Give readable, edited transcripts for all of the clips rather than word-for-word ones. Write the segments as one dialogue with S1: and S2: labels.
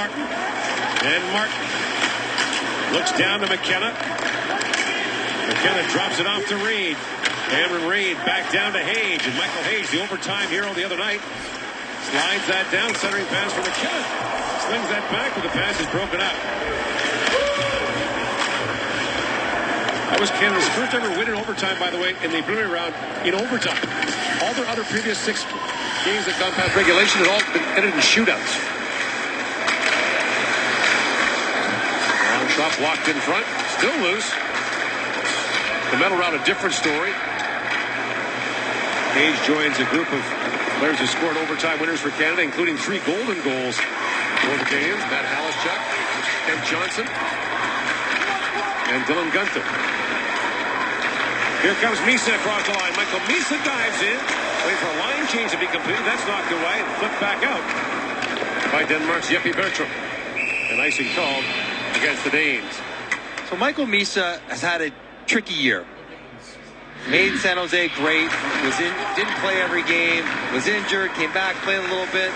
S1: Martin. And Martin looks down to McKenna. McKenna drops it off to Reed. Cameron Reed back down to Hage. And Michael Hage, the overtime hero the other night, slides that down. Centering pass for McKenna. Slings that back, but the pass is broken up. That was Canada's first ever win in overtime, by the way, in the preliminary round in overtime. All their other previous 6 games that gone past regulation had all been ended in shootouts. Long shot blocked in front, still loose. The medal round, a different story. Hage joins a group of players who scored overtime winners for Canada, including 3 golden goals for the Canadians. Matt Halischuk, Ken Johnson, and Dylan Gunther. Here comes Misa across the line. Michael Misa dives in. Waiting for a line change to be completed. That's knocked away and flipped back out by Denmark's Jeppe Bertram. An icing called against the Danes.
S2: So Michael Misa has had a tricky year. Made San Jose great. Didn't play every game. Was injured. Came back, played a little bit.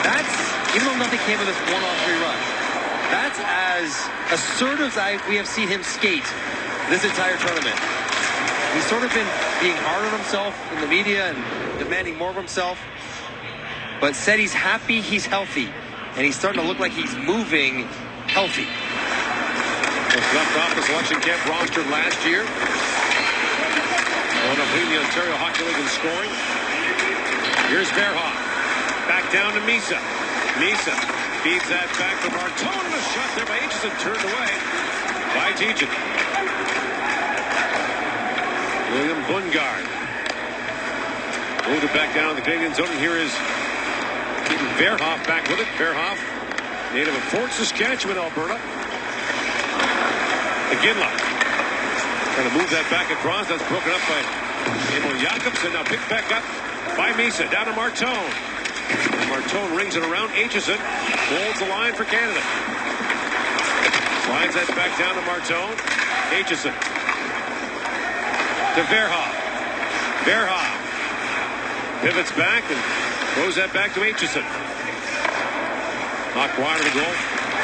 S2: That's, even though nothing came of this 1-on-3 run, that's as assertive as we have seen him skate this entire tournament. He's sort of been being hard on himself in the media and demanding more of himself, but said he's happy, he's healthy, and he's starting to look like he's moving healthy.
S1: Was left off the selection camp roster last year. Going up leading the Ontario Hockey League in scoring. Here's Verhoff. Back down to Misa. Misa feeds that back to Martone, and a shot there by Aitchison, turned away by Tejan. William Bungard moved it back down to the Canadian zone. And here is Verhoff back with it. Verhoff, native of Fort Saskatchewan, Alberta. Iginla trying to move that back across. That's broken up by Emil Jakobsen. Now picked back up by Misa. Down to Martone. Martone rings it around. Aitchison holds the line for Canada. Slides that back down to Martone. Aitchison to Verhoff. Verhoff pivots back and throws that back to Aitchison. Knocked wide of the goal.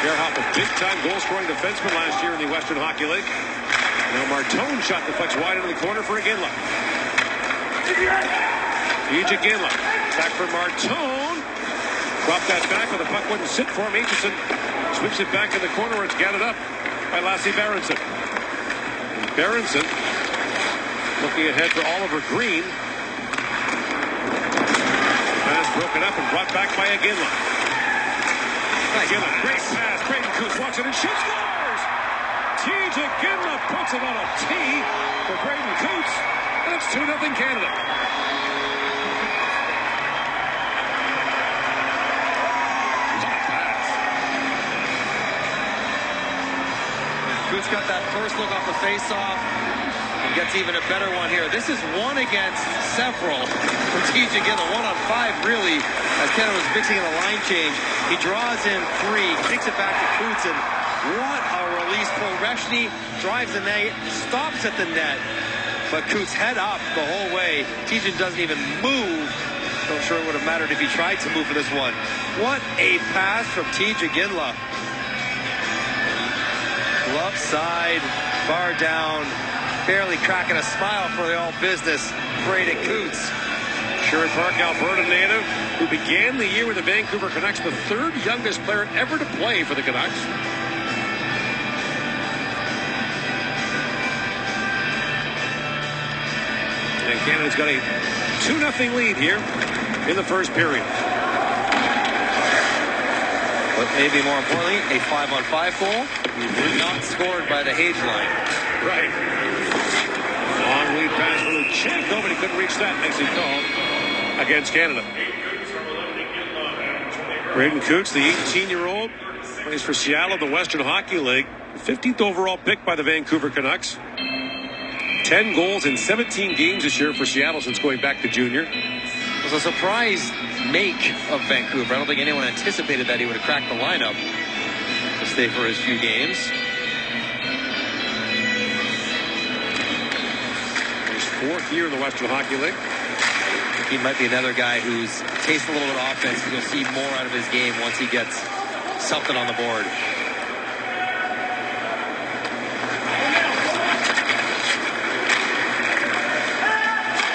S1: Verhoff, a big-time goal-scoring defenseman last year in the Western Hockey League. Now Martone shot deflects wide into the corner for Iginla. Iginla back for Martone. Dropped that back, but the puck wouldn't sit for him. Aitchison sweeps it back in the corner where it's gathered up by Lassie Berenson. Berenson looking ahead for Oliver Green. Pass broken up and brought back by Iginla. Iginla, great pass. Brayden Coots walks it and shoots, scores! T.J. Iginla puts it on a tee for Brayden Coots. And it's 2-0 Canada.
S2: Coots got that first look off the face-off. He gets even a better one here. This is one against several from T.J. Iginla. 1-on-5, really, as Canada was mixing in a line change. He draws in 3, kicks it back to Coots, and what a release. Kolreshny drives the net, stops at the net, but Coots head up the whole way. T.J. doesn't even move. So I'm sure it would have mattered if he tried to move for this one. What a pass from T.J. Iginla. Left side, far down, barely cracking a smile for the all-business Brayden Coots. Sherwood Park, Alberta native, who began the year with the Vancouver Canucks, the 3rd youngest player ever to play for the Canucks. And Canada's got a 2-0 lead here in the first period. But maybe more importantly, a 5-on-5 goal, not scored by the Hage line.
S1: Right. Long lead pass for Luchenko, but he couldn't reach that. Makes it call against Canada. Brayden Coots, the 18-year-old, plays for Seattle in the Western Hockey League. 15th overall pick by the Vancouver Canucks. 10 goals in 17 games this year for Seattle since going back to junior.
S2: It was a surprise make of Vancouver. I don't think anyone anticipated that he would have cracked the lineup to stay for his few games.
S1: His 4th year in the Western Hockey League.
S2: He might be another guy who's tasted a little bit of offense. You'll see more out of his game once he gets something on the board.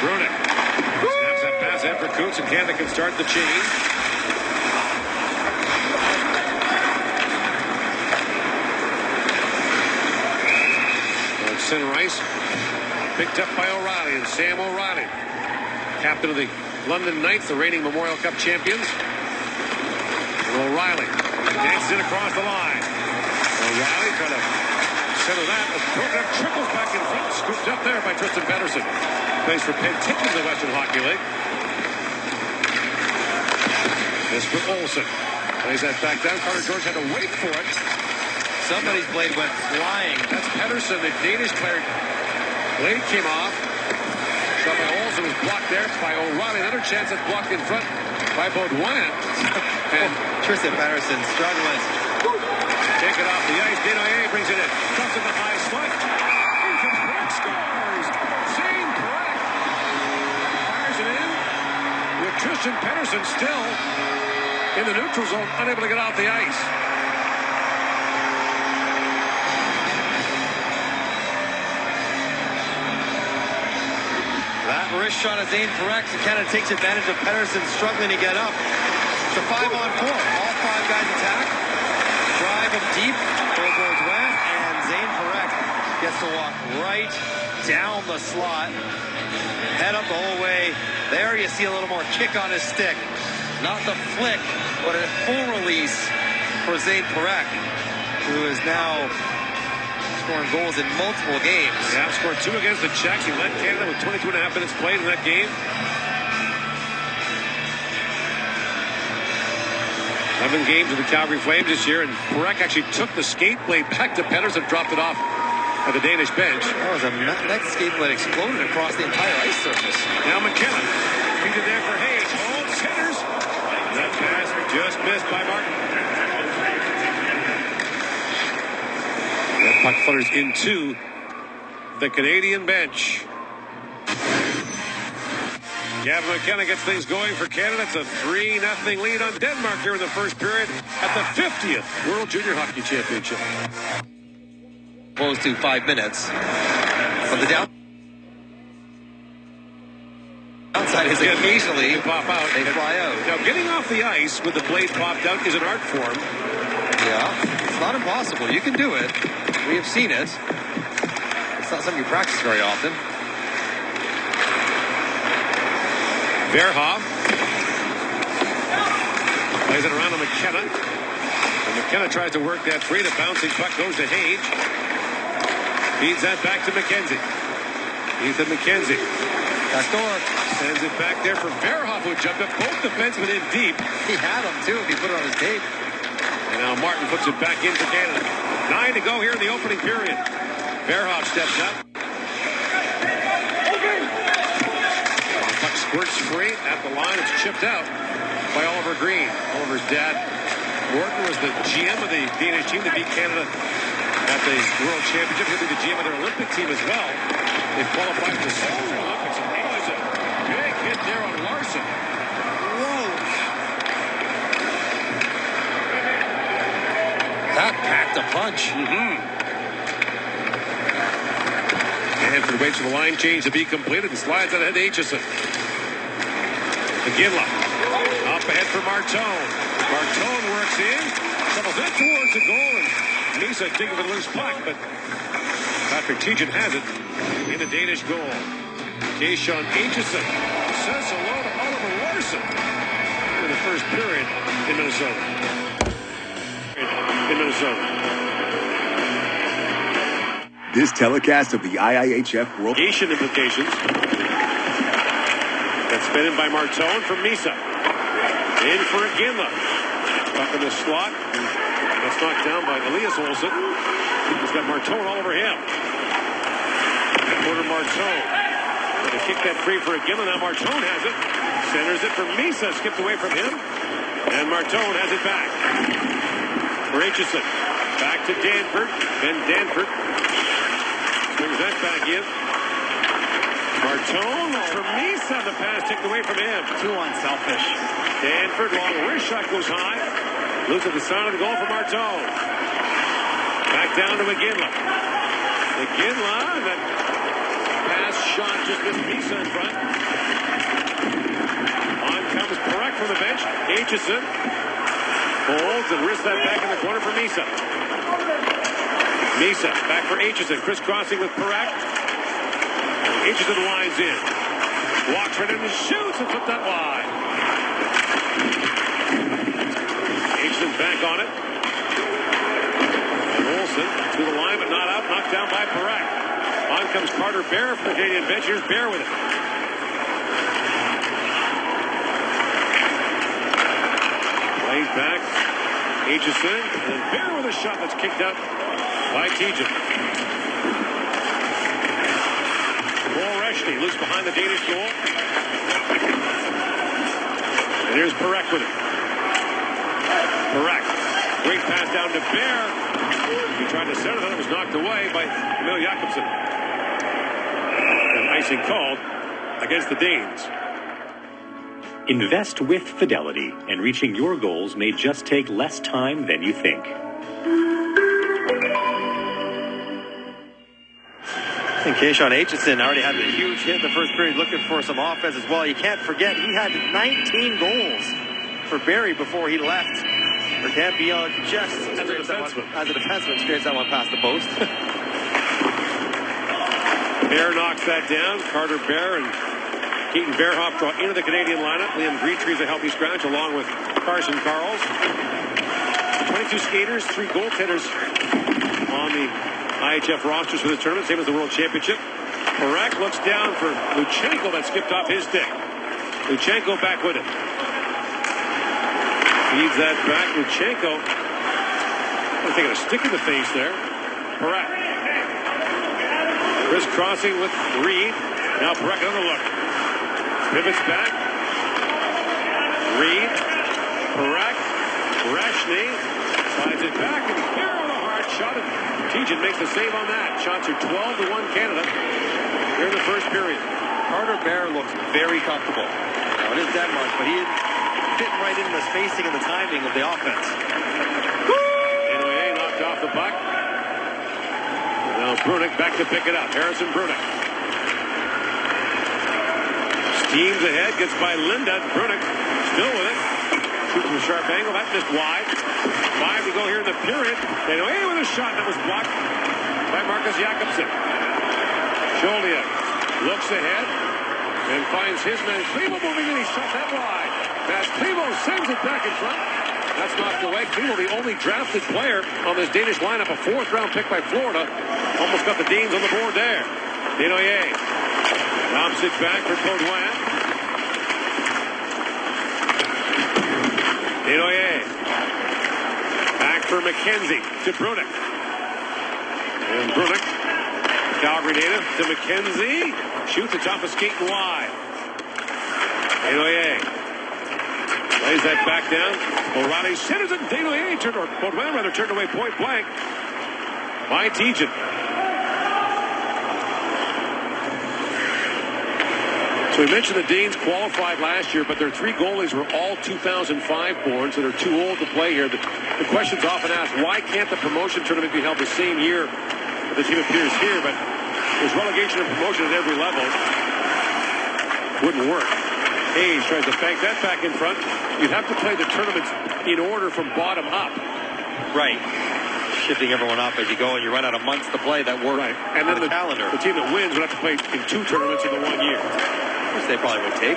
S1: Brunik snaps that pass in for Kuntz, and Canada can start the change. Center ice, picked up by O'Reilly, and Sam O'Reilly, captain of the London Knights, the reigning Memorial Cup champions. And O'Reilly dances it across the line. O'Reilly trying to center that. Broken up, trickles back in front, scooped up there by Tristan Pedersen. Plays for Penticton in the Western Hockey League. This for Olsen. Plays that back down. Carter George had to wait for it.
S2: Somebody's blade went flying.
S1: That's Pedersen, the Danish player. Blade came off. Shot by Olsen, was blocked there by O'Reilly. Another chance that's blocked in front by Baudouin. And
S2: Tristan Pedersen struggling.
S1: take it off the ice. Desnoyers brings it in. Drops in the high slot. In comes Perek, scores. Zane Perek fires it in with Tristan Pedersen still in the neutral zone, unable to get off the ice.
S2: That wrist shot of Zane Perek, and Canada takes advantage of Pedersen struggling to get up. It's a 5-on-4. All 5 guys attack. Drive him deep. Goal goes wet, and Zane Perek gets to walk right down the slot. Head up the whole way. There you see a little more kick on his stick. Not the flick, but a full release for Zane Perek, who is now scoring goals in multiple games.
S1: Yeah, scored 2 against the Czechs. He led Canada with 22.5 minutes played in that game. 11 games with the Calgary Flames this year, and Perek actually took the skate blade back to Pedersen, dropped it off at the Danish bench.
S2: That was that skate blade exploded across the entire ice surface.
S1: Now McKenna feeds it there for Hayes. Holds, centers. That pass just missed by Martin. That puck flutters into the Canadian bench. Gavin McKenna gets things going for Canada. It's a 3-0 lead on Denmark here in the first period at the 50th World Junior Hockey Championship.
S2: Close to 5 minutes. But the downside is occasionally
S1: they pop out.
S2: They fly out.
S1: Now, getting off the ice with the blade popped out is an art form.
S2: Yeah, it's not impossible. You can do it. We have seen it. It's not something you practice very often.
S1: Verhoff plays it around to McKenna. And McKenna tries to work that free. The bouncing puck goes to Hage. Feeds that back to McKenzie. Ethan McKenzie.
S2: Castor
S1: sends it back there for Verhoff, who jumped up. Both defensemen in deep.
S2: He had him, too, if he put it on his tape.
S1: And now Martin puts it back in for Canada. 9 to go here in the opening period. Verhoff steps up. Puck squirts free at the line. It's chipped out by Oliver Green. Oliver's dad, Morton, was the GM of the Danish team that beat Canada at the World Championship. He'll be the GM of their Olympic team as well. They qualified for the Summer Olympics. And there's a big hit there on Larson.
S2: Whoa. That packed a punch.
S1: Hanford waits for the line change to be completed and slides out ahead to Aitchison. McGinley up ahead for Martone. Martone works in, shovels it towards the goal, and Misa digging for the loose puck, but Patrick Tejan has it in the Danish goal. Tayshaun Aitchison says hello to Oliver Larson in the first period in Minnesota.
S3: This telecast of the IIHF World
S1: Asian implications. That's spin in by Martone from Misa. In for Iginla. Up in the slot. That's knocked down by Elias Olsson. He's got Martone all over him. Quarter Martone. Going to kick that free for Iginla. Now Martone has it. Centers it for Misa. Skipped away from him. And Martone has it back. For Aitchison. Back to Danford. Ben Danford brings that back in. Martone for Misa. The pass taken away from him.
S2: Too unselfish.
S1: Danford, long wrist shot goes high. Loose at the side of the goal for Marteau. Back down to McGinley. McGinley, and that pass shot just missed Misa in front. On comes Perek from the bench. Aitchison holds and wrists that back in the corner for Misa. Misa back for Aitchison. Crisscrossing with Perek. Aitchison lines in. Walks right in and shoots and put that wide. Aitchison back on it. And Olsen to the line but not out. Knocked down by Perek. On comes Carter Bear from the Canadian bench. Here's Bear with it. Plays back. Aitchison. And Bear with a shot that's kicked out by Tejan. Loose behind the Danish goal. And here's Perek with it. Perek. Great pass down to Bear. He tried to center that. It was knocked away by Emil Jakobsen. And icing called against the Danes.
S4: Invest with Fidelity, and reaching your goals may just take less time than you think.
S2: And Keishon Aitchison already had a huge hit in the first period, looking for some offense as well. You can't forget he had 19 goals for Barrie before he left. Or can't be on just as a defenseman, straightens that one past the post.
S1: Bear knocks that down. Carter Bear and Keaton Bearhoff draw into the Canadian lineup. Liam Greentree's a healthy scratch along with Carson Karls. 22 skaters, 3 goaltenders on the IIHF rosters for this tournament, same as the World Championship. Perek looks down for Luchenko that skipped off his stick. Luchenko back with it. Feeds that back. Luchenko taking a stick in the face there. Perek. Crisscrossing with Reed. Now Perek another look. Pivots back. Reed. Perek. Rashny. Slides it back and here with a hard shot. Tejan makes the save on that. Shots are 12-1 Canada here in the first period.
S2: Carter Bear looks very comfortable. Now it is Denmark, but he is fitting right into the spacing and the timing of the offense.
S1: Anyway, knocked off the puck. Now Brunick back to pick it up. Harrison Brunick. Steams ahead, gets by Linda. Brunick still with it. Shoots from a sharp angle. That missed wide. 5 to go here in the period. They away with a shot that was blocked by Marcus Jakobsen. Joliet looks ahead and finds his man. Clevo moving in. He shot that wide. As Clevo sends it back in front. That's knocked away. Clevo, the only drafted player on this Danish lineup, a 4th-round pick by Florida. Almost got the Danes on the board there. Desnoyers lobs it back for Baudouin. Desnoyers. Back for McKenzie to Brunick. And Brunick, Calgary native, to McKenzie. Shoots the top of skating wide. Desnoyers lays that back down. O'Reilly centers it. Desnoyers turned, or Baudouin rather, turned away point blank by Tejan. So we mentioned the Danes qualified last year, but their 3 goalies were all 2005 born, so they're too old to play here. The question's often asked, why can't the promotion tournament be held the same year that the team appears here? But there's relegation and promotion at every level. Wouldn't work. Hayes tries to bank that back in front. You'd have to play the tournaments in order from bottom up.
S2: Right. Shifting everyone up as you go, and you run out of months to play that work.
S1: Right. And then the
S2: calendar.
S1: The team that wins would have to play in 2 tournaments in the 1 year.
S2: Which they probably would take.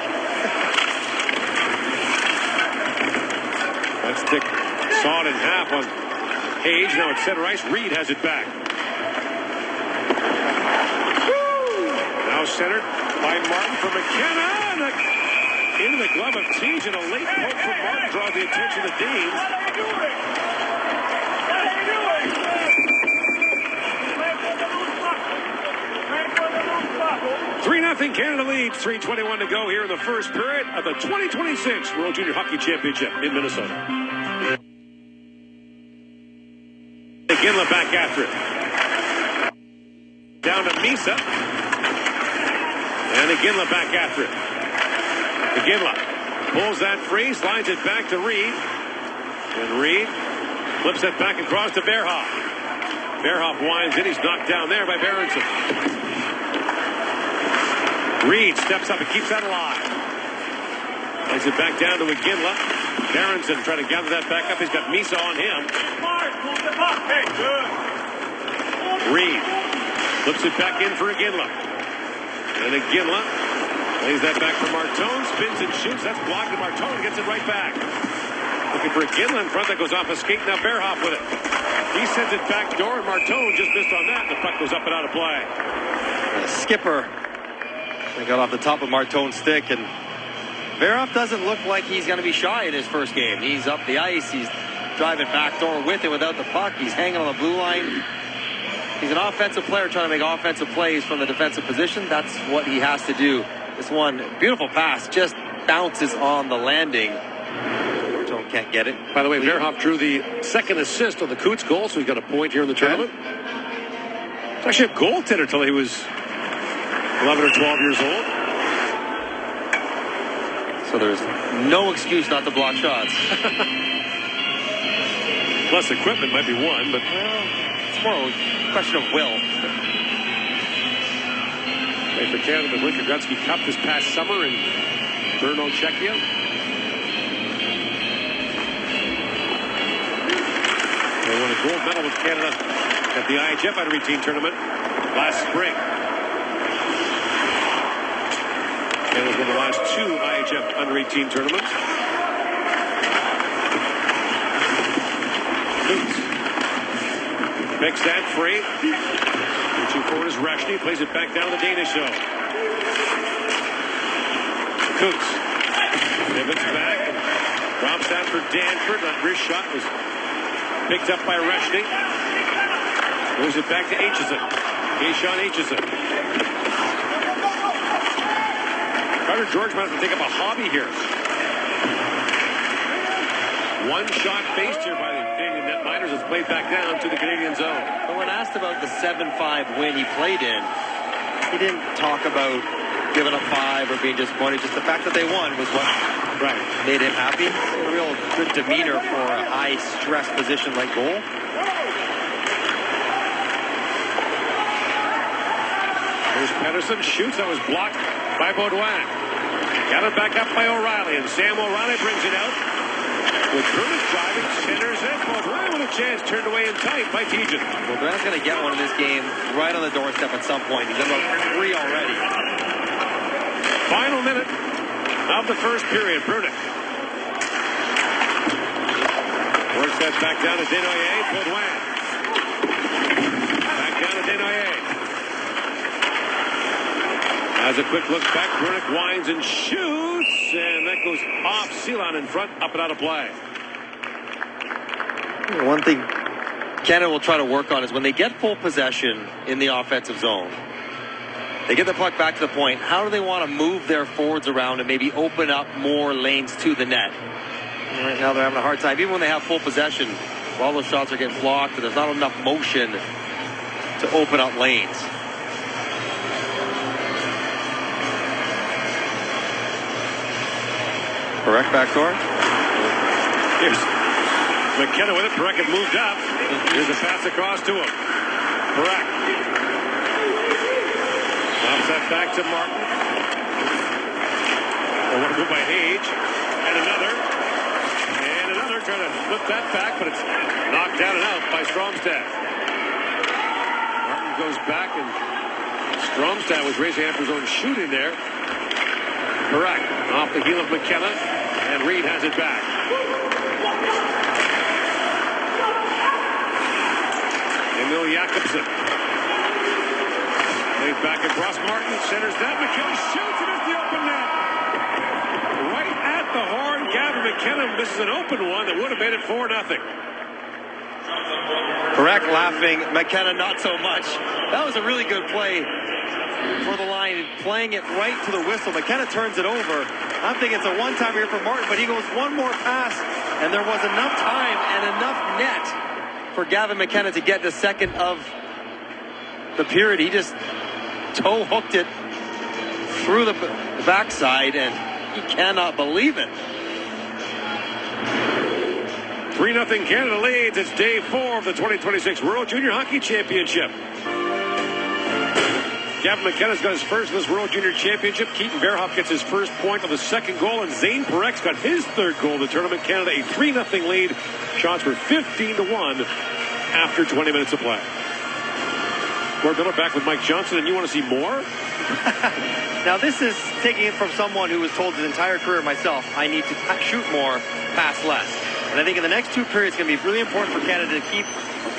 S1: That stick sawed in half on Hayes. Now it's center ice. Reed has it back. Now centered by Martin for McKenna. Into the glove of Tejan. A late poke from Martin draws the attention of the Danes. 3-0 Canada leads. 3:21 to go here in the first period of the 2026 World Junior Hockey Championship in Minnesota. Ginla back after it. Down to Misa. And Ginla back after it. Ginla pulls that free, slides it back to Reed. And Reed flips it back across to Bearhoff. Bearhoff winds in. He's knocked down there by Berenson. Reed steps up and keeps that alive. Plays it back down to McGinley. Berenson trying to gather that back up. He's got Misa on him. Reed flips it back in for Iginla. And Iginla lays that back for Martone. Spins and shoots. That's blocked, and Martone gets it right back. Looking for Iginla in front. That goes off a skate. Now Bearhoff with it. He sends it back door, and Martone just missed on that. The puck goes up and out of play.
S2: The skipper. They got off the top of Martone's stick, and Bearhoff doesn't look like he's going to be shy in his first game. He's up the ice. He's driving back door with and without the puck. He's hanging on the blue line. He's an offensive player trying to make offensive plays from the defensive position. That's what he has to do. This one, beautiful pass, just bounces on the landing. Martone can't get it.
S1: By the way, Bearhoff drew the second assist on the Coots goal, so he's got a point here in the tournament. It's actually a goaltender until he was 11 or 12 years old.
S2: So there's no excuse not to block shots.
S1: Less equipment might be one, but
S2: it's more a question of will.
S1: Played for Canada, the Winter Gretzky Cup this past summer in Brno, Czechia. They won a gold medal with Canada at the IIHF Under 18 tournament last spring. Canada's won the last two IIHF Under 18 tournaments. Coots makes that free. Reaching forward is Reshny. Plays it back down to the Danish zone. Coots pivots back. Drops that for Danford. That wrist shot was picked up by Reshny. Moves it back to Aitchison. Keyshawn Aitchison. Carter George might have to take up a hobby here. One shot faced here by the Canadian netminders is played back down to the Canadian zone.
S2: But when asked about the 7-5 win he played in, he didn't talk about giving up 5 or being disappointed. Just the fact that they won was what made him happy. A real good demeanor for a high-stress position like goal.
S1: Here's Pedersen. Shoots. That was blocked by Baudouin. Got it back up by O'Reilly, and Sam O'Reilly brings it out. With Bruce driving, centers it. Baudouin with a chance, turned away in tight by Tejan.
S2: Baudouin's going to get one in this game right on the doorstep at some point. He's got about 3 already.
S1: Final minute of the first period. Brunick works that back down to Desnoyers. Baudouin. Back down to Desnoyers. Has a quick look back. Brunick winds and shoots. And that goes off. Ceylon in front. Up and out of play.
S2: One thing Canada will try to work on is when they get full possession in the offensive zone, they get the puck back to the point. How do they want to move their forwards around and maybe open up more lanes to the net? And right now they're having a hard time. Even when they have full possession, all those shots are getting blocked and there's not enough motion to open up lanes. Correct backdoor.
S1: Here's McKenna with it. Perek had moved up. Here's a pass across to him. Perek. Drops that back to Martin. One move by Hage. And another. And another. Trying to flip that back, but it's knocked down and out by Stromstad. Martin goes back, and Stromstad was raising after his own shooting there. Perek off the heel of McKenna, and Reed has it back. Emil Jakobsen. Laid back across Martin, centers that. McKenna shoots it at the open net. Right at the horn. Gavin McKenna misses an open one that would have made it 4-0.
S2: Perek laughing. McKenna not so much. That was a really good play for the line, playing it right to the whistle. McKenna turns it over. I'm thinking it's a one-time here for Martin, but he goes one more pass, and there was enough time and enough net for Gavin McKenna to get the second of the period. He just toe hooked it through the backside, and he cannot believe it.
S1: 3-0 Canada leads. It's day 4 of the 2026 World Junior Hockey Championship. Gavin McKenna's got his first in this World Junior Championship. Keaton Bearhoff gets his first point on the second goal, and Zane Parek's got his third goal of the tournament. Canada a 3-0 lead. Shots were 15-1 after 20 minutes of play. Gord Miller back with Mike Johnson, and you want to see more?
S2: Now, this is taking it from someone who was told his entire career, myself, I need to shoot more, pass less. And I think in the next 2 periods, it's going to be really important for Canada to keep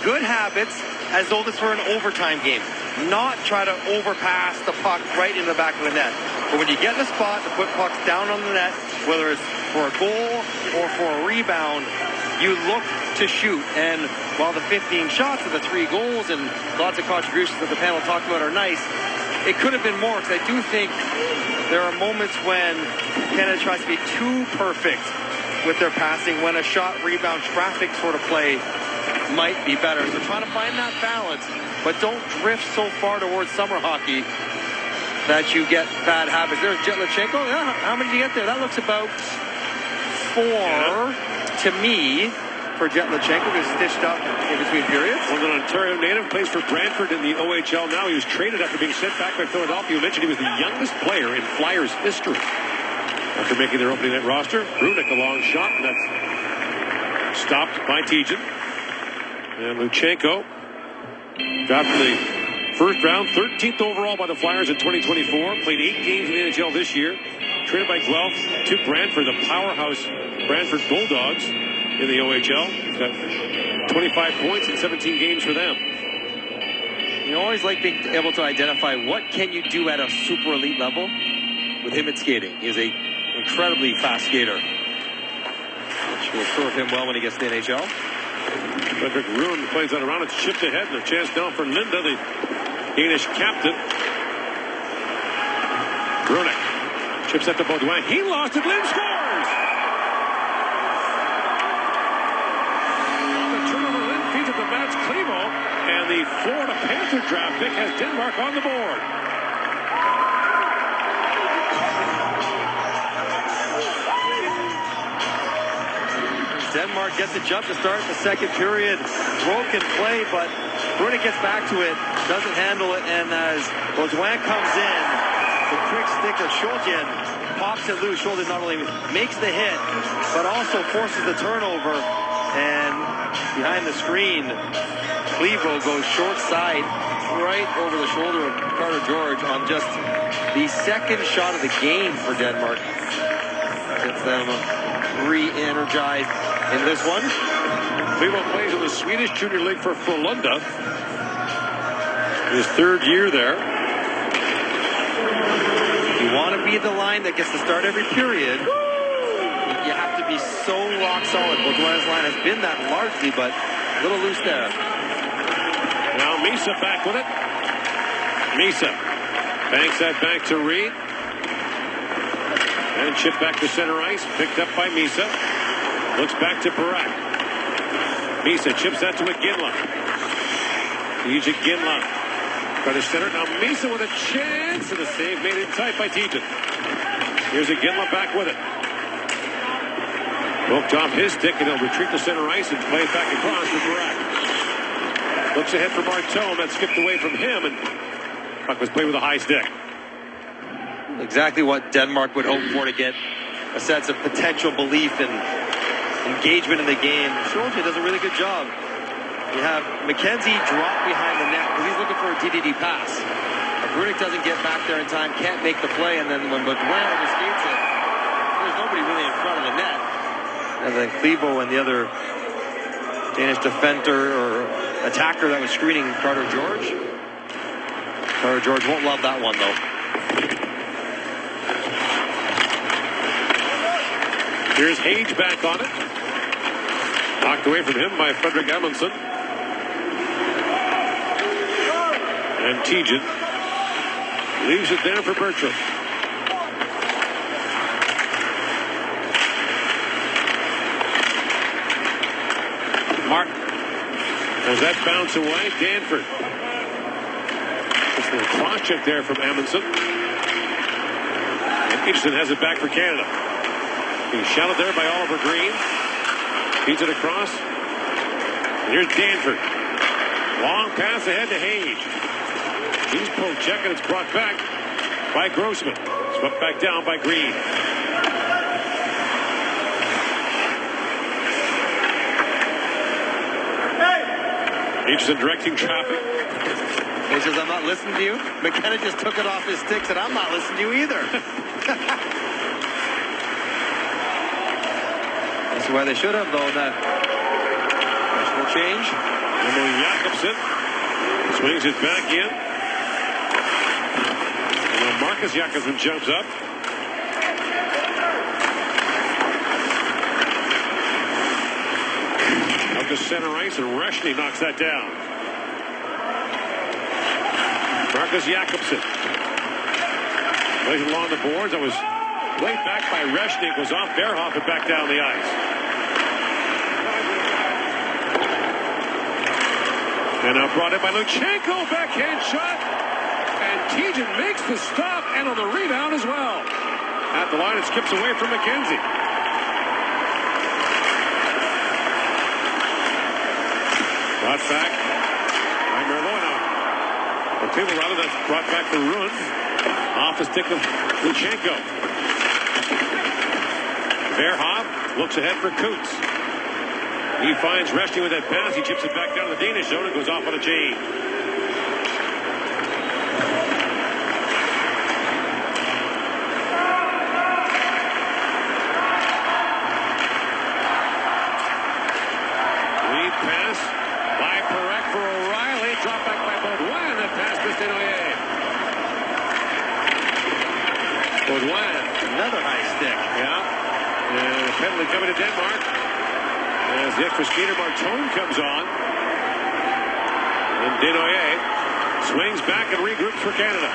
S2: good habits as though this were an overtime game. Not try to overpass the puck right in the back of the net. But when you get in a spot to put pucks down on the net, whether it's for a goal or for a rebound, you look to shoot. And while the 15 shots and the 3 goals and lots of contributions that the panel talked about are nice, it could have been more, because I do think there are moments when Canada tries to be too perfect with their passing, when a shot, rebound, traffic sort of play might be better. So trying to find that balance, but don't drift so far towards summer hockey that you get bad habits. There's Jetlichenko. Yeah, how many did you get there? That looks about 4 to me for Jetlichenko. He's stitched up in between periods.
S1: Well, an Ontario native, plays for Brantford in the OHL now. He was traded after being sent back by Philadelphia. You mentioned he was the youngest player in Flyers history. After making their opening night roster, Brunick a long shot, and that's stopped by Tejan. And Luchenko got the first round, 13th overall by the Flyers in 2024. Played 8 games in the NHL this year. Traded by Guelph to Brantford, the powerhouse Brantford Bulldogs in the OHL. He's got 25 points in 17 games for them.
S2: You always like being able to identify what can you do at a super elite level with him at skating. He's a incredibly fast skater, which will serve him well when he gets to the NHL.
S1: Frederick Ruin plays that around. It's chipped ahead, and a chance now for Linda, the Danish captain. Brunick chips at the Baudouin. He lost it. Lynn scores! The turnover, Lynn feeds it to Mats Klevo, and the Florida Panther draft pick has Denmark on the board.
S2: Denmark gets a jump to start the second period. Broken play, but Brunick gets back to it, doesn't handle it, and as Baudouin comes in, the quick sticker, Scholtjen pops it loose. Scholtjen not only makes the hit, but also forces the turnover, and behind the screen, Klevo goes short side, right over the shoulder of Carter George on just the second shot of the game for Denmark. Gets them re-energized in this one.
S1: Klevo plays in the Swedish Junior League for Frölunda. His 3rd year there.
S2: You want to be the line that gets to start every period. You have to be so rock solid. Baudouin's line has been that largely, but a little loose there.
S1: Now Misa back with it. Misa banks that back to Reed. And chip back to center ice. Picked up by Misa. Looks back to Parak. Misa chips that to McGinley. Egypt Ginla. Try to center. Now Misa with a chance. And a save made in tight by Tejan. Here's a Ginla back with it. Poked off his stick, and he'll retreat to center ice and play it back across to Parak. Looks ahead for Martone. That skipped away from him, and puck was played with a high stick.
S2: Exactly what Denmark would hope for, to get a sense of potential belief and engagement in the game. Scholtjen does a really good job. You have McKenzie drop behind the net because he's looking for a DDD pass. Brunick doesn't get back there in time, can't make the play, and then when Baudouin overskates it, there's nobody really in front of the net. And then Klevo and the other Danish defender or attacker that was screening Carter George. Carter George won't love that one, though.
S1: Here's Hage back on it. Knocked away from him by Frederick Amundsen. And Tejan leaves it there for Bertram. Martin. As that bounce away, Danford. Just a little cross check there from Amundsen. And Edson has it back for Canada. Being shouted there by Oliver Green. Feeds it across. Here's Danford. Long pass ahead to Hage. He's pulled check, and it's brought back by Grossman. Swept back down by Green. Peterson directing traffic.
S2: He says, I'm not listening to you. McKenna just took it off his sticks, and I'm not listening to you either. That's why they should have, though, that national change.
S1: Emil Jakobsen swings it back in. And Marcus Jakobsen jumps up. Up to center ice, and Reshny knocks that down. Marcus Jakobsen plays along the boards. That was way back by Reshny. Goes off Bearhoff and back down the ice. And now brought in by Luchenko. Backhand shot. And Tejan makes the stop and on the rebound as well. At the line, it skips away from McKenzie. Brought back by Merlot. Or people rather, that's brought back for Rund. Off the stick of Luchenko. Verhoff looks ahead for Coots. He finds Reshny with that pass. He chips it back down to the Danish zone and goes off on a chain. Lead pass by Perek for O'Reilly. Drop back by Baudouin. That pass to Desnoyers. Baudouin.
S2: Another high stick.
S1: Yeah. And a penalty coming to Denmark. As the extra skater Martone comes on. And Desnoyers swings back and regroups for Canada.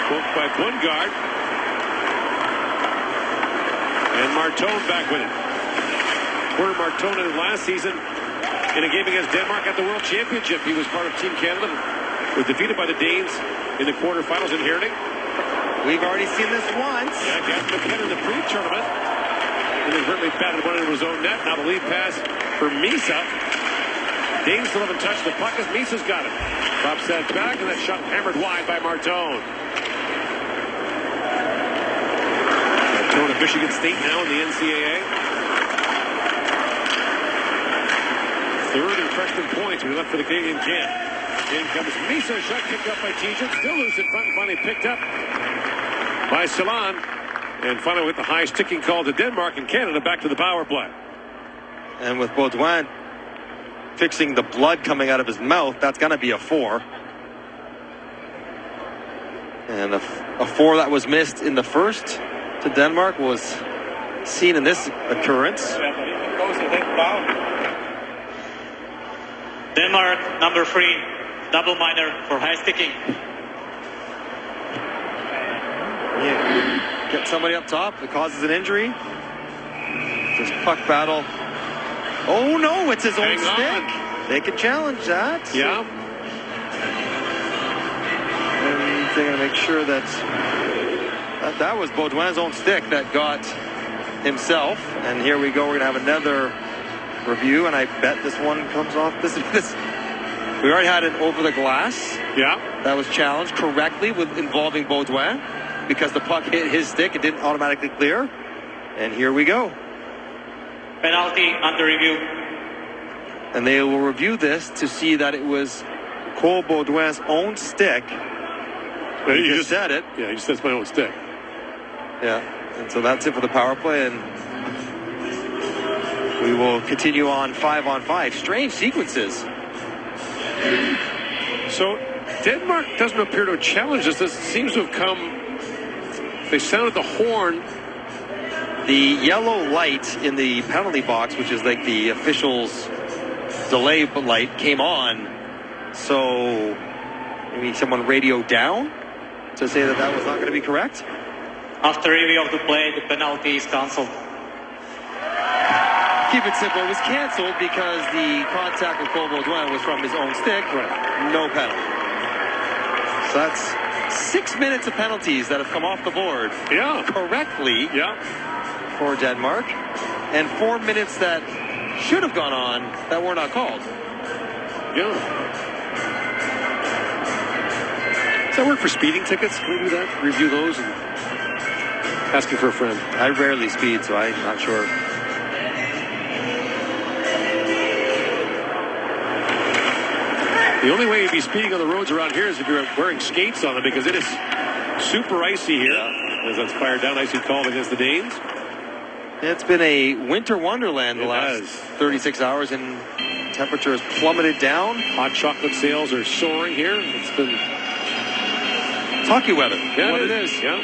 S1: Booked by Bundgaard. And Martone back with it. Where Martone in last season in a game against Denmark at the World Championship. He was part of Team Canada. Was defeated by the Danes in the quarterfinals in Herning.
S2: We've already seen this once.
S1: Yeah, Gavin McKenna in the pre-tournament. And inadvertently batted one into his own net. Now the lead pass for Misa. Danes still haven't touched the puck as Misa's got it. Drops that back, and that shot hammered wide by Martone. Martone at Michigan State now in the NCAA. Third in freshman points when he left for the Canadian camp. In comes Misa, shot kicked up by Tejan. Still loose in front, finally picked up by Salon. And finally with the high sticking call to Denmark and Canada back to the power play.
S2: And with Baudouin fixing the blood coming out of his mouth, that's going to be a 4. And a 4 that was missed in the first to Denmark was seen in this occurrence.
S5: Denmark, number 3, double minor for high sticking.
S2: Yeah. Get somebody up top. It causes an injury. This puck battle. Oh no, it's his own stick. They can challenge that.
S1: Yeah.
S2: And they're going to make sure that that was Baudouin's own stick that got himself. And here we go. We're going to have another review, and I bet this one comes off. This. We already had it over the glass.
S1: Yeah.
S2: That was challenged correctly with involving Baudouin. Because the puck hit his stick, it didn't automatically clear. And here we go.
S5: Penalty under review.
S2: And they will review this to see that it was Cole Baudouin's own stick.
S1: But
S2: he just said it.
S1: Yeah, he just said it's my own stick.
S2: Yeah. And so that's it for the power play. And we will continue on 5-on-5. Strange sequences.
S1: So Denmark doesn't appear to have challenged us. This seems to have come. They sounded the horn.
S2: The yellow light in the penalty box, which is like the official's delay light, came on. So maybe someone radioed down to say that that was not going to be correct.
S5: After review of the play, the penalty is cancelled.
S2: Keep it simple. It was canceled because the contact with Cole Baudouin was from his own stick.
S1: Right.
S2: No penalty. So that's 6 minutes of penalties that have come off the board.
S1: Yeah.
S2: Correctly.
S1: Yeah.
S2: For Denmark. And 4 minutes that should have gone on that were not called.
S1: Yeah. Does that work for speeding tickets? Can we do that? Review those and asking for a friend.
S2: I rarely speed, so I'm not sure.
S1: The only way you'd be speeding on the roads around here is if you're wearing skates on them, because it is super icy here. As that's fired down, icy call against the Danes.
S2: It's been a winter wonderland the last 36 hours, and temperature has plummeted down.
S1: Hot chocolate sales are soaring here. It's been
S2: hockey weather.
S1: Yeah, it is. Yeah.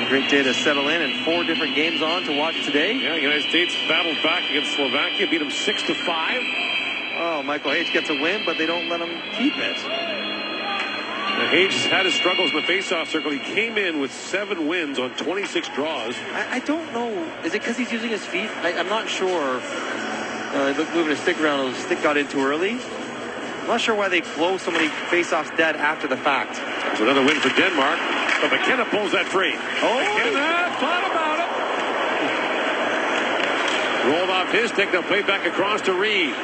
S2: Great day to settle in, and 4 different games on to watch today.
S1: Yeah, the United States battled back against Slovakia, beat them 6-5.
S2: Oh, Michael H gets a win, but they don't let him keep it.
S1: Now, Hayes has had his struggles in the faceoff circle. He came in with 7 wins on 26 draws.
S2: I don't know. Is it because he's using his feet? I'm not sure. Moving his stick around, his stick got in too early. I'm not sure why they blow so many faceoffs dead after the fact.
S1: There's another win for Denmark, but McKenna pulls that free.
S2: Oh,
S1: McKenna thought about it. Rolled off his stick, now played back across to Reed.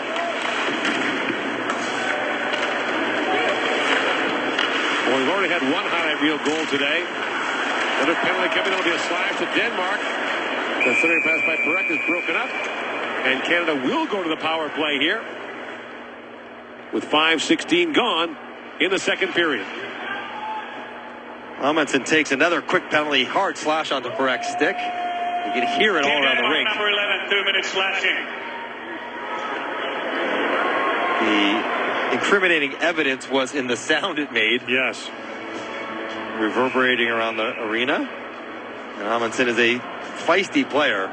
S1: Well, we've already had one highlight reel goal today. Another penalty coming. That'll be a slash to Denmark. The center pass by Perek is broken up, and Canada will go to the power play here with 5:16 gone in the second period.
S2: Amundsen takes another quick penalty, hard slash onto Perek's stick. You can hear it all around the rink.
S5: Number 11, 2 minutes slashing.
S2: The incriminating evidence was in the sound it made.
S1: Yes.
S2: Reverberating around the arena. And Amundsen is a feisty player.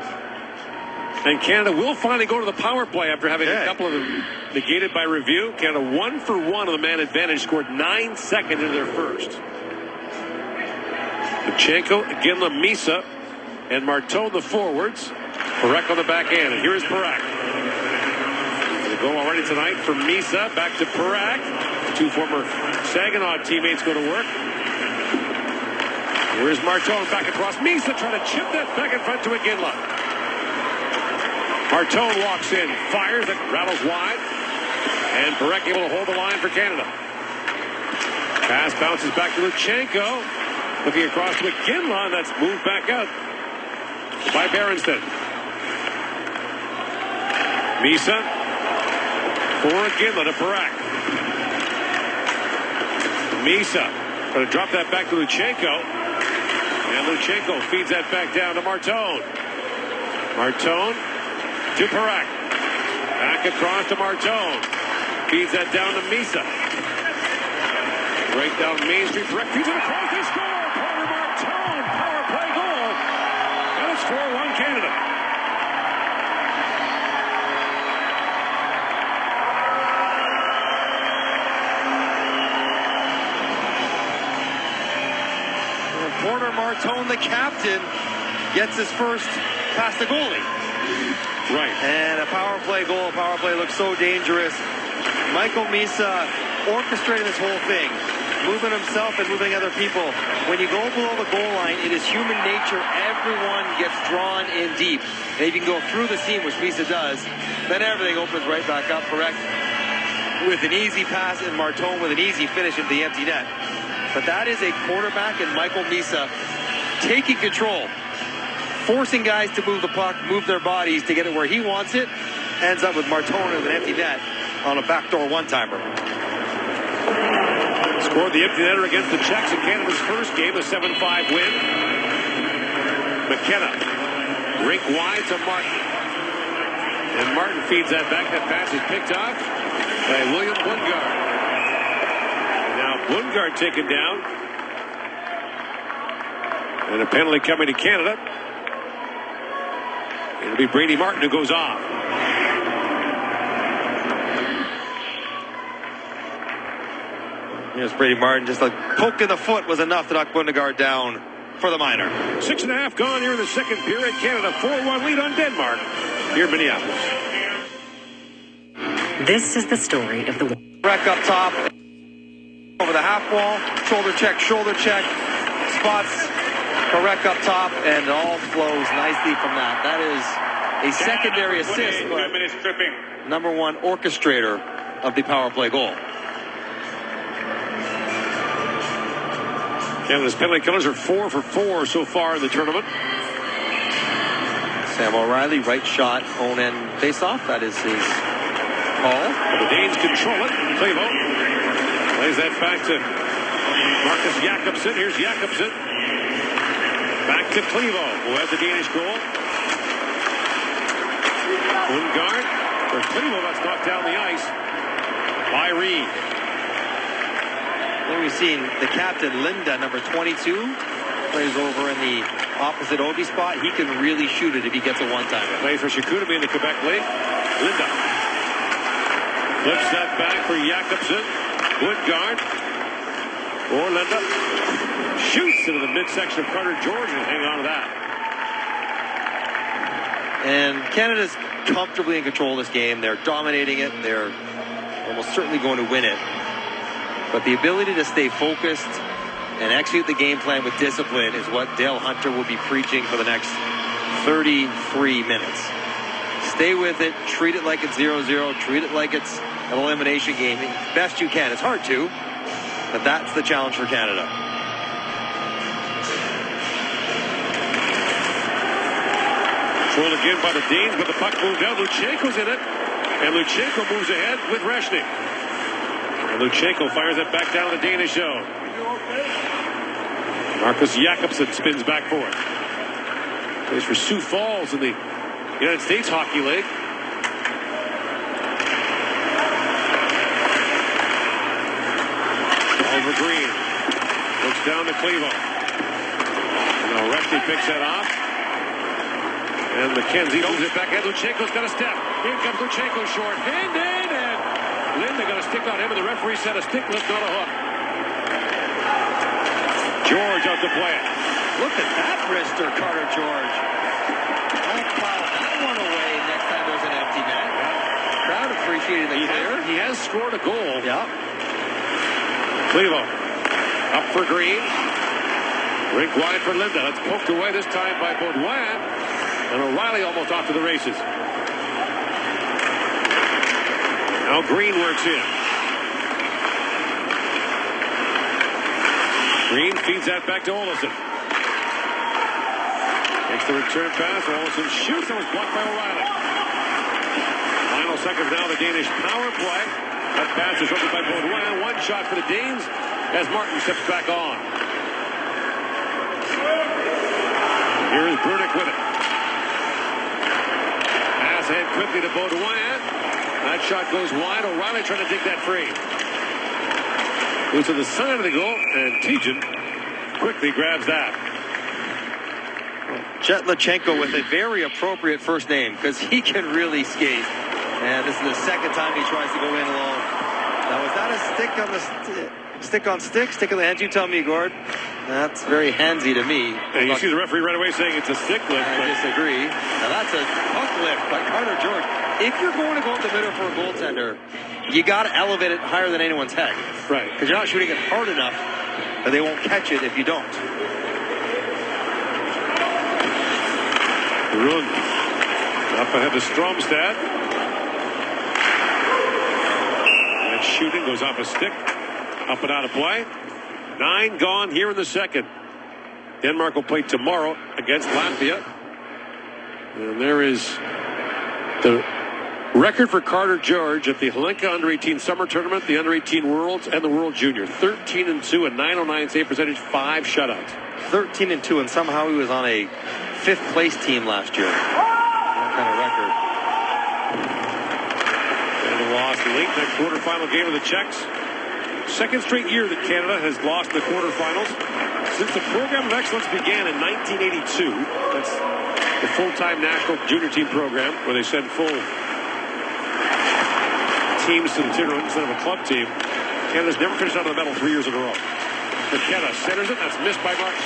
S1: And Canada will finally go to the power play after having a couple of them negated by review. Canada 1 for 1 on the man advantage, scored 9 seconds into their first. Lutsenko, Ginla, Misa, and Marteau the forwards. Perek on the back end, and here is Perek. The goal already tonight for Misa. Back to Perek. 2 former Saginaw teammates go to work. Here is Marteau back across. Misa trying to chip that back in front to a Ginla. Marteau walks in, fires, it rattles wide, and Perek able to hold the line for Canada. Pass bounces back to Lutsenko, looking across to Ginla, and that's moved back out by Berenstain. Misa for Ginla to Perek. Misa going to drop that back to Lutsenko, and Lutsenko feeds that back down to Marteau. Marteau to Perek. Back across to Marteau. Feeds that down to Misa. Right down Main Street. Perek feeds it across. They score. Porter Marteau. Power play goal. And it's 4-1 Canada.
S2: Porter Marteau, the captain, gets his first past the goalie.
S1: Right.
S2: And a power play goal. Power play looks so dangerous. Michael Misa orchestrating this whole thing, moving himself and moving other people. When you go below the goal line, it is human nature. Everyone gets drawn in deep. And if you can go through the seam, which Misa does, then everything opens right back up. Correct. With an easy pass, and Marteau with an easy finish into the empty net. But that is a quarterback and Michael Misa taking control, forcing guys to move the puck, move their bodies to get it where he wants it. Ends up with Marteau with an empty net on a backdoor one-timer.
S1: Scored the empty netter against the Czechs in Canada's first game, a 7-5 win. McKenna, rink wide to Martin. And Martin feeds that back. That pass is picked off by William Bundgaard. Now Bundgaard taken down. And a penalty coming to Canada. It'll be Brady Martin who goes off.
S2: Here's Brady Martin. Just a poke in the foot was enough to knock Bundgaard down for the minor.
S1: 6.5 gone here in the second period. Canada 4-1 lead on Denmark here in Minneapolis.
S6: This is the story of the week.
S2: Perek up top. Over the half wall. Shoulder check. Spots correct up top, and it all flows nicely from that. That is a secondary assist, but number one orchestrator of the power play goal.
S1: Canada's penalty killers are 4 for 4 so far in the tournament.
S2: Sam O'Reilly, right shot, own end face-off. That is his call.
S1: The Danes control it. Clevo plays that back to Marcus Jakobsen. Here's Jakobsen. Back to Clevo, who has the Danish goal. Lundgaard. For Clevo, that's knocked down the ice by Reed.
S2: Then we've seen the captain, Linda, number 22, plays over in the opposite Obi spot. He can really shoot it if he gets a one-timer.
S1: Plays for Chicoutimi in the Quebec League. Linda flips that back for Jakobsen. Woodguard. Or Linda. Shoots into the midsection of Carter George and hang on to that.
S2: And Canada's comfortably in control of this game. They're dominating it. They're almost certainly going to win it. But the ability to stay focused and execute the game plan with discipline is what Dale Hunter will be preaching for the next 33 minutes. Stay with it. Treat it like it's 0-0. Treat it like it's an elimination game. Best you can. It's hard to, but that's the challenge for Canada.
S1: Controlled again by the Danes, but the puck moved out. Luchenko's in it, and Luchenko moves ahead with Reshnik. And Luchenko fires it back down the Danish zone. Marcus Jakobsen spins back for it. Plays for Sioux Falls in the United States Hockey League. Over Green. Looks down to Clevo. Now Reshnik picks that off. And McKenzie moves it back. And Luchenko's got a step. Here comes Luchenko short-handed. And Linda got a stick on him, and the referee said a stick lift, not a hook. George out to play it.
S2: Look at that wrister, Carter George. I'll pile that one away next time there's an empty net. Crowd appreciated the clear.
S1: He has scored a goal.
S2: Yeah.
S1: Clevo up for Green. Rink wide for Linda. That's poked away this time by Baudouin. And O'Reilly almost off to the races. Now Green works in. Green feeds that back to Olsen. Takes the return pass. Olsen shoots. That was blocked by O'Reilly. Final seconds now, the Danish power play. That pass is rooted by Baudouin. One shot for the Danes as Martin steps back on. Here is Brunick with it. Pass ahead quickly to Baudouin. That shot goes wide. O'Reilly trying to dig that free. Goes to the side of the goal, and Tejan quickly grabs that.
S2: Jet Luchenko with a very appropriate first name because he can really skate. And this is the second time he tries to go in alone. Now, was that a stick on the stick on stick? Stick on the hands? You tell me, Gord. That's very handsy to me.
S1: And you see the referee right away saying it's a stick lift.
S2: I disagree. Now, that's a puck lift by Carter George. If you're going to go up the middle for a goaltender, you got to elevate it higher than anyone's head.
S1: Right.
S2: Because you're not shooting it hard enough, but they won't catch it if you don't.
S1: Run up ahead to Stromstad. That shooting goes off a stick. Up and out of play. 9 gone here in the second. Denmark will play tomorrow against Latvia. And there is the record for Carter George at the Helenka Under-18 Summer Tournament, the Under-18 Worlds, and the World Junior. 13-2 and 909 save percentage, 5 shutouts.
S2: 13-2, and somehow he was on a 5th place team last year. That kind of record.
S1: And lost late in that quarterfinal game of the Czechs. Second straight year that Canada has lost the quarterfinals since the program of excellence began in 1982. That's the full-time national junior team program where they send full teams to the tournament instead of a club team. Canada's never finished out of the medal 3 years in a row. McKenna centers it. That's missed by Martin.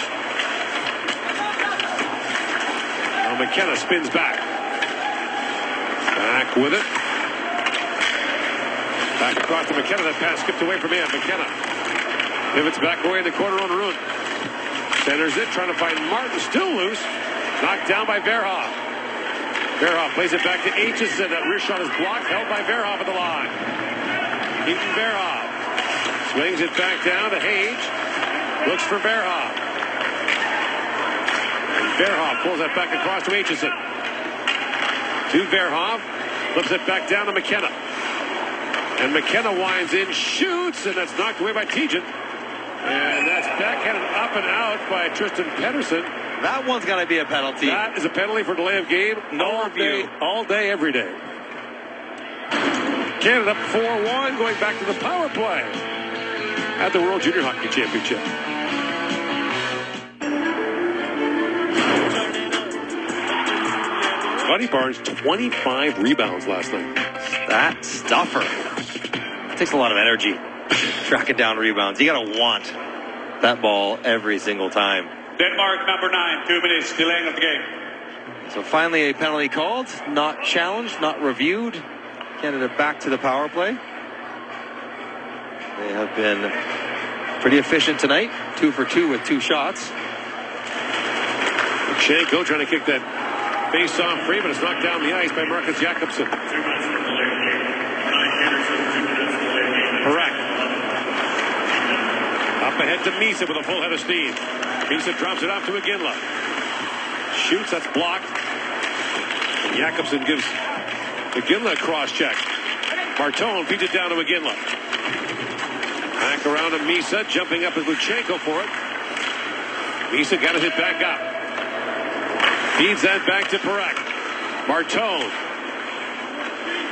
S1: Now McKenna spins back. Back with it. Back across to McKenna. That pass skipped away from him. McKenna pivots back away in the corner on Rune. Centers it, trying to find Martin, still loose. Knocked down by Verhoff. Verhoff plays it back to Aitchison. That rear shot is blocked, held by Verhoff at the line. Keaton Verhoff swings it back down to Hage. Looks for Verhoff. And Verhoff pulls that back across to Aitchison. To Verhoff. Flips it back down to McKenna. And McKenna winds in, shoots, and that's knocked away by Tejan. And that's backhanded up and out by Tristan Pedersen.
S2: That one's got to be a penalty.
S1: That is a penalty for delay of game.
S2: No review.
S1: All day, every day. Canada 4-1, going back to the power play at the World Junior Hockey Championship. Scotty Barnes, 25 rebounds last night.
S2: That stuffer. It takes a lot of energy tracking down rebounds. You got to want that ball every single time.
S5: Denmark number 9, 2 minutes delaying of the game.
S2: So finally a penalty called, not challenged, not reviewed. Canada back to the power play. They have been pretty efficient tonight. 2 for 2 with 2 shots.
S1: Shanko trying to kick that face off free, but it's knocked down the ice by Marcus Jakobsen. Correct. Up ahead to Misa with a full head of steam. Misa drops it off to McGinley. Shoots, that's blocked. And Jakobsen gives McGinley a cross check. Martone feeds it down to McGinley. Back around to Misa, jumping up as Luchenko for it. Misa got it hit back up. Feeds that back to Parak. Martone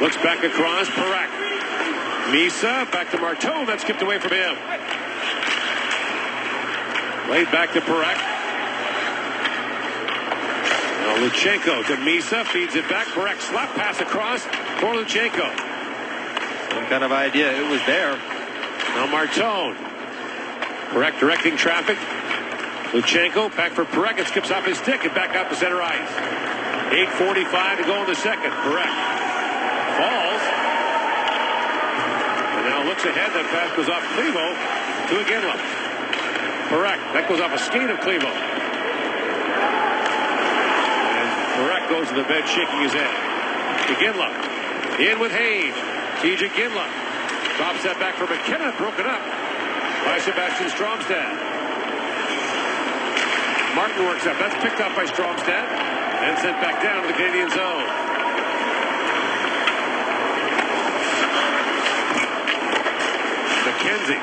S1: looks back across. Parak. Misa back to Martone. That skipped away from him. Laid back to Parak. Now Luchenko to Misa. Feeds it back. Parak slap pass across for Luchenko.
S2: Some kind of idea. It was there.
S1: Now Martone. Parak directing traffic. Luchenko back for Parak. It skips off his stick and back out to center ice. 8:45 to go in the second. Parak falls. And now looks ahead. That pass goes off Clevo to Iginla. Parak. That goes off a skate of Clevo. And Parak goes to the bench shaking his head. Iginla. In with Hayes. TJ Iginla. Drops that back for McKenna. Broken up by Sebastian Stromstad. Martin works up. That's picked up by Stromstad and sent back down to the Canadian zone. McKenzie.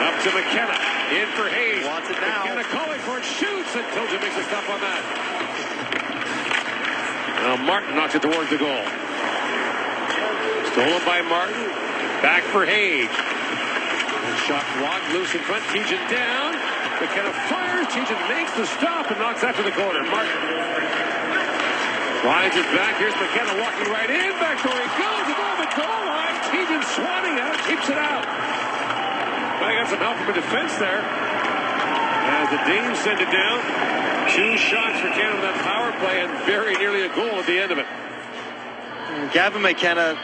S1: Up to McKenna. In for Hayes.
S2: Wants it now.
S1: McKenna calling for it. Shoots. And Tilden makes a stop on that. Now Martin knocks it towards the goal. Stolen by Martin. Back for Hayes. Shot blocked loose in front. Tejan down. McKenna fires. Tejan makes the stop and knocks that to the corner. Martin rides it back. Here's McKenna walking right in. Back door he goes. Above the goal line. Tejan swatting out. Keeps it out. But I got some help from the defense there. As the Danes send it down. 2 shots for Canada on that power play and very nearly a goal at the end of it.
S2: Gavin McKenna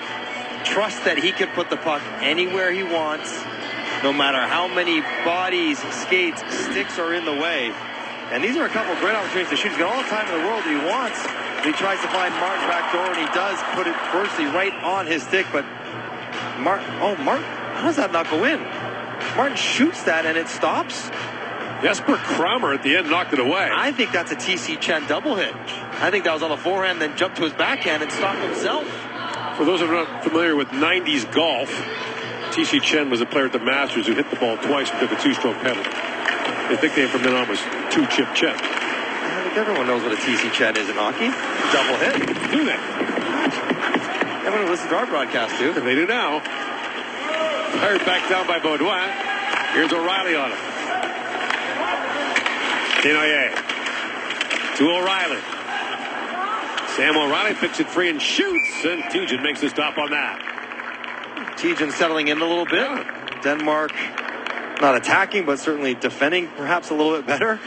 S2: trusts that he can put the puck anywhere he wants, no matter how many bodies, skates, sticks are in the way. And these are a couple of great opportunities to shoot. He's got all the time in the world he wants. He tries to find Martin back door, and he does put it virtually right on his stick. But Martin, how does that not go in? Martin shoots that, and it stops.
S1: Jesper Kramer at the end knocked it away.
S2: I think that's a TC Chen double hit. I think that was on the forehand, then jumped to his backhand and stopped himself.
S1: For those who are not familiar with 90s golf, TC Chen was a player at the Masters who hit the ball twice and took a 2-stroke penalty. His nickname from then on was 2-Chip Chen.
S2: I think everyone knows what a TC Chen is in hockey. Double hit.
S1: Do they?
S2: Everyone who listens to our broadcast, too.
S1: And they do now. Fired back down by Baudouin. Here's O'Reilly on him. Tenoyer to O'Reilly. Sam O'Reilly picks it free and shoots, and Tejan makes the stop on that.
S2: Tejan settling in a little bit.
S1: Yeah.
S2: Denmark not attacking, but certainly defending perhaps a little bit better.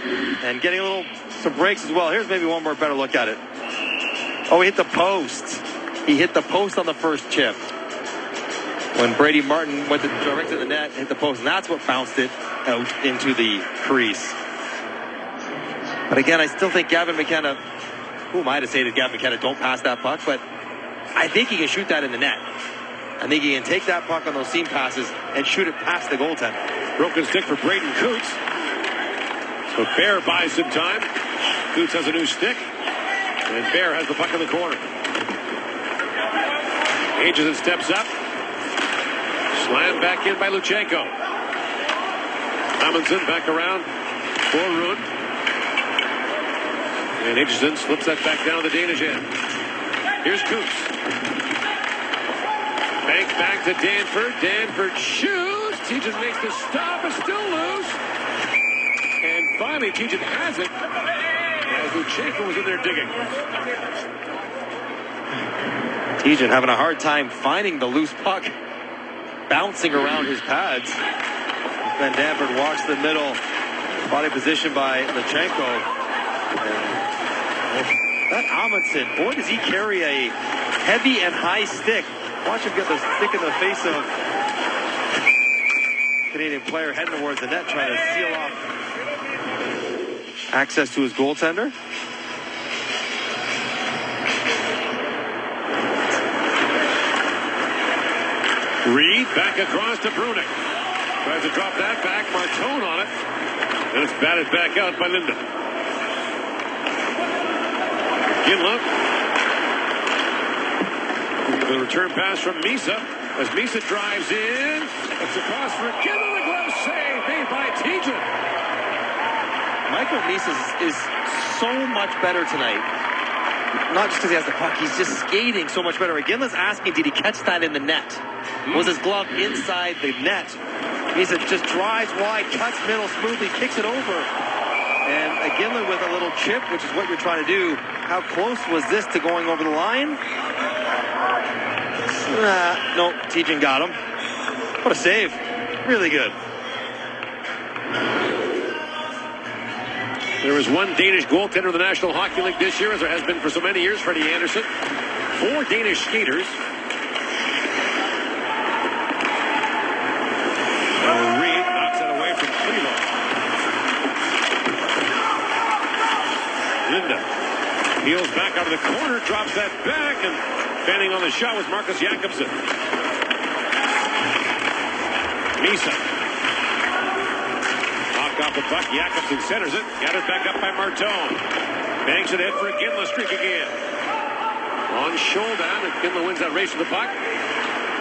S2: And getting some breaks as well. Here's maybe one more better look at it. Oh, he hit the post. He hit the post on the first chip. When Brady Martin went direct to the net, hit the post, and that's what bounced it out into the crease. But again, I still think Gavin McKenna, who am I to say that Gavin McKenna don't pass that puck, but I think he can shoot that in the net. I think he can take that puck on those seam passes and shoot it past the goaltender.
S1: Broken stick for Braden Coots. So Bear buys some time. Coots has a new stick. And Bear has the puck in the corner. Ages and steps up. Slammed back in by Luchenko. Amundsen back around for Ruud. And Aitchison slips that back down the Danish end. Here's Coots. Banks back to Danford. Danford shoots. Tejan makes the stop, but still loose. And finally, Tejan has it as Luchenko was in there digging.
S2: Tejan having a hard time finding the loose puck, bouncing around his pads. Then Danford walks the middle, body position by Luchenko. That Amundsen, boy, does he carry a heavy and high stick. Watch him get the stick in the face of Canadian player heading towards the net, trying to seal off access to his goaltender.
S1: Reed back across to Brunik. Tries to drop that back. Martone on it. And it's batted back out by Linda. Ginla. The return pass from Misa. As Misa drives in. It's across for Ginla. The glove save made by Tejan.
S2: Michael Misa is so much better tonight. Not just because he has the puck, he's just skating so much better. Ginla's asking, did he catch that in the net? Was his glove inside the net? Misa just drives wide, cuts middle smoothly, kicks it over. And Ginla with a little chip, which is what you're trying to do. How close was this to going over the line? No, Tejan got him. What a save. Really good.
S1: There was one Danish goaltender in the National Hockey League this year, as there has been for so many years, Freddie Anderson. 4 Danish skaters. Reed knocks that away from Cleveland. Linda peels back out of the corner, drops that back, and standing on the shot was Marcus Jakobsen. Misa. Off the puck, Jakobsen centers it. Gathered back up by Martone. Banks it in for a Ginla streak again. On showdown, and Ginla wins that race to the puck.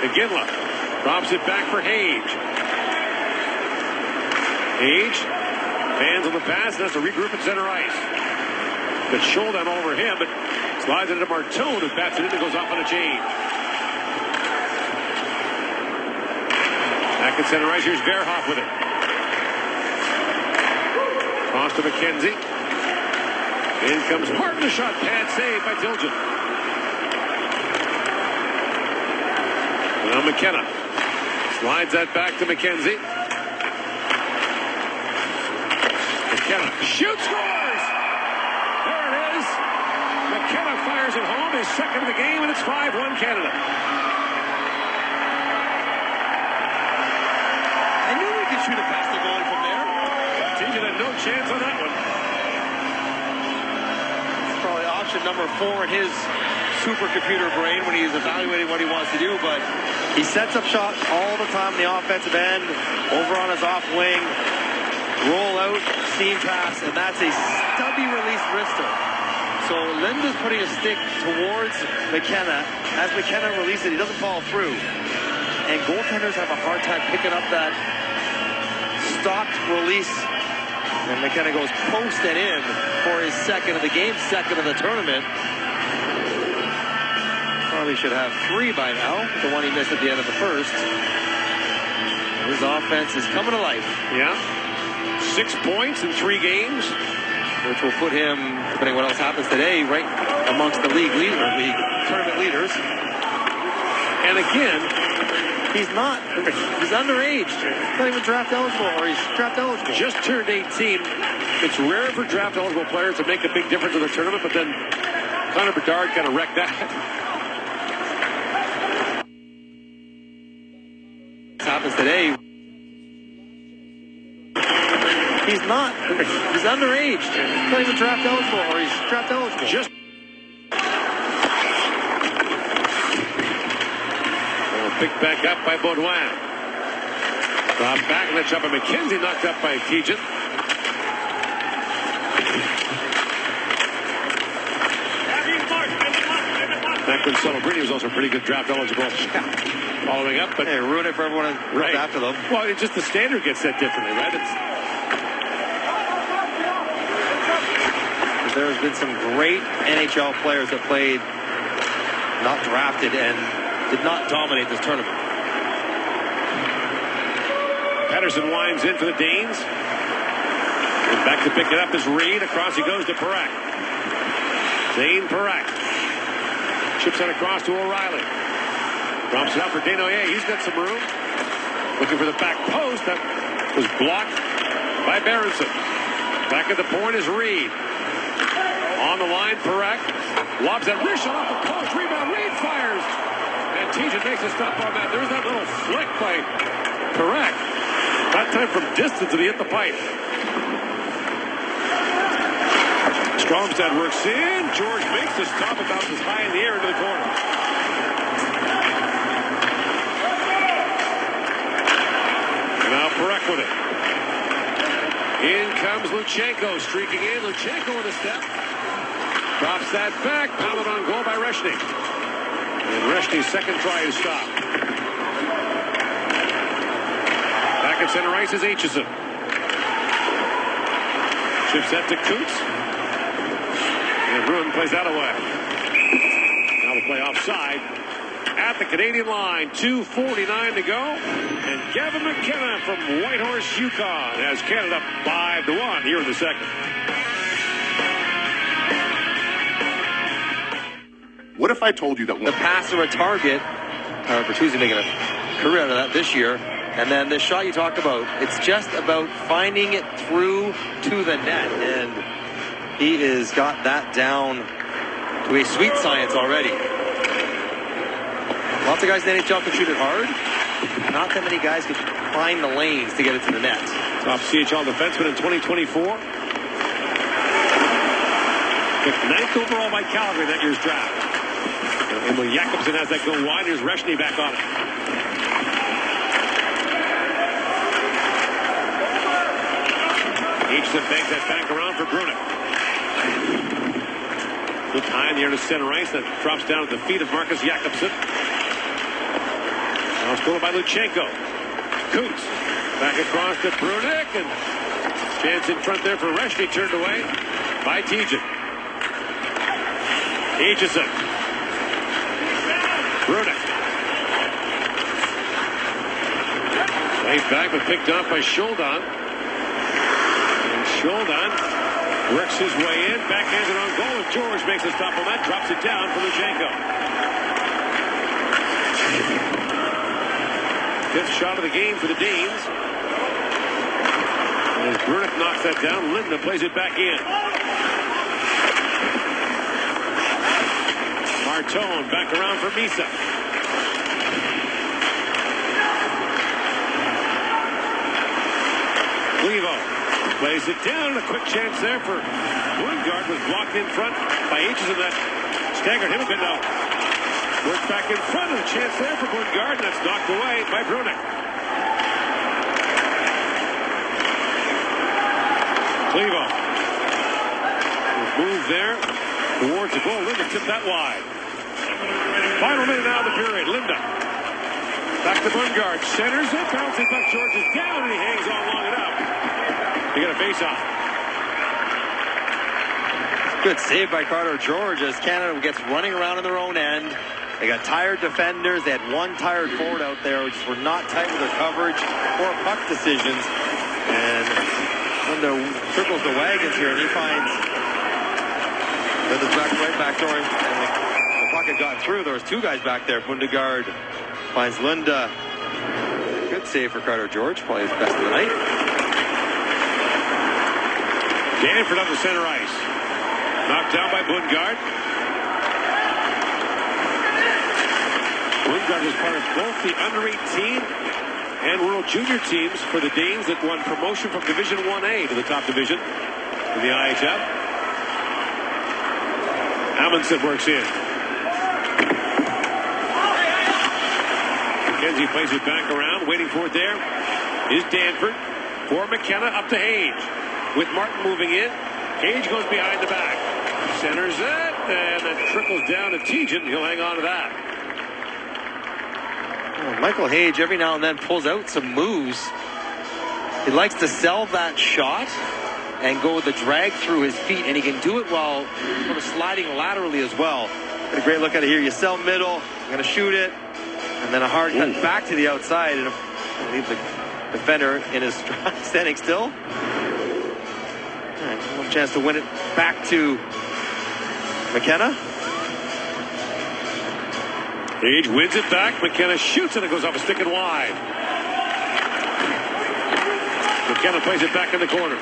S1: And Ginla drops it back for Hage. Hage fans on the pass and has to regroup at center ice. Good showdown all over him, but slides it into Martone, who bats it in and goes off on a change. Back at center ice, here's Verhoff with it. Cross to McKenzie. In comes Martin. The shot pad save by Tilgen. Now McKenna slides that back to McKenzie. McKenna shoots, scores! There it is. McKenna fires it home. His second of the game, and it's 5-1 Canada.
S2: I knew we could shoot it past the goalie from there.
S1: Tejan had no chance on that one.
S2: It's probably option number 4 in his supercomputer brain when he's evaluating what he wants to do, but he sets up shots all the time in the offensive end, over on his off wing, roll out, seam pass, and that's a stubby release wrister. So Linda's putting a stick towards McKenna. As McKenna releases it, he doesn't fall through. And goaltenders have a hard time picking up that stopped release. And McKenna goes post and in for his second of the game, second of the tournament. Probably should have 3 by now, the one he missed at the end of the first. His offense is coming to life.
S1: Yeah. 6 points in 3 games.
S2: Which will put him, depending on what else happens today, right amongst the league tournament leaders.
S1: And again,
S2: he's underage. He's not even draft eligible, or he's draft eligible.
S1: Just turned 18. It's rare for draft eligible players to make a big difference in the tournament, but then Connor Bedard kind of wrecked that.
S2: Happens today. He he's not. He's underage. He's not even draft eligible, or he's draft eligible.
S1: Just picked back up by Baudouin. Dropped back and it's up by McKenzie, knocked up by Keegan. Back when Celebrini was also pretty good draft eligible. Following up, but
S2: hey, ruin it for everyone right after them.
S1: Well, it's just the standard gets set differently, right?
S2: There's been some great NHL players that played not drafted and did not dominate this tournament.
S1: Pettersson winds in for the Danes. And back to pick it up is Reed. Across he goes to Parak. Zane Parak. Chips it across to O'Reilly. Drops it out for Desnoyers. He's got some room. Looking for the back post. That was blocked by Berenson. Back at the point is Reed. On the line, Parak. Lobs that Richard off the post. Rebound. Reed fires. And Tejan makes a stop on that. There's that little flick by Parak. That time from distance and he hit the pipe. Stromstad works in. George makes the stop about as high in the air into the corner. And now Parak with it. In comes Luchenko, streaking in. Luchenko with a step. Drops that back. Pounded on goal by Reshny. And Reshny's second try is stopped. Back at center ice is Aitchison. Chips that to Coots. And Bruin plays that away. Now the play offside at the Canadian line. 2:49 to go. And Gavin McKenna from Whitehorse, Yukon has Canada 5-1 here in the second.
S7: What if I told you that
S2: the pass or a target, Bertuzzi making a career out of that this year, and then the shot you talk about, it's just about finding it through to the net, and he has got that down to a sweet science already. Lots of guys in the NHL can shoot it hard. Not that many guys can find the lanes to get it to the net.
S1: Top CHL defenseman in 2024. Picked 9th overall by Calgary that year's draft. Emil Jakobsen has that go wide. Here's Reshny back on it. Aitchison bangs that back around for Brunik. Good time here to center ice. That drops down at the feet of Marcus Jakobsen. Now stolen by Luchenko. Coots back across to Brunik. And chance in front there for Reshny, turned away by Tejan. Aitchison. Brunik. Played back but picked off by Sholdon. And Sholdon works his way in. Backhands it on goal. And George makes a stop on that. Drops it down for Luchenko. Fifth shot of the game for the Danes. And as Brunik knocks that down, Linda plays it back in. Martone back around for Misa. Clevo plays it down. A quick chance there for Wingard, was blocked in front by Aitchison. That staggered him a bit now. Works back in front of the chance there for Wingard. That's knocked away by Brunik. Clevo. Move there towards the goal. Linda tipped that wide. Final minute now of the period. Linda. Back to Bungard. Centers it. Bounces back. George is down and he hangs on long enough. They got a face-off.
S2: Good save by Carter George as Canada gets running around in their own end. They got tired defenders. They had one tired forward out there, which were not tight with their coverage or puck decisions. And Linda circles the wagons here, and he finds Linda's back right back door. And the puck had gotten through. There was two guys back there. Bundegard finds Linda. Good save for Carter George. Probably his best of the night.
S1: Danford up the center ice. Knocked down by Bundegard. Bundegard was part of both the under-18 and World Junior teams for the Danes that won promotion from Division 1A to the top division in the IIHF. Amundsen works in. McKenzie plays it back around, waiting for it there is Danford. For McKenna, up to Hage. With Martin moving in, Hage goes behind the back. Centers it, and that trickles down to Tejan. He'll hang on to that.
S2: Oh, Michael Hage every now and then pulls out some moves. He likes to sell that shot and go with the drag through his feet, and he can do it while sort of sliding laterally as well. Get a great look at it here. You sell middle, you're going to shoot it, and then a hard cut back to the outside, and leave the defender in his stride, standing still. All right, one chance to win it back to McKenna.
S1: Hage wins it back. McKenna shoots, and it goes off a stick and wide. McKenna plays it back in the corner.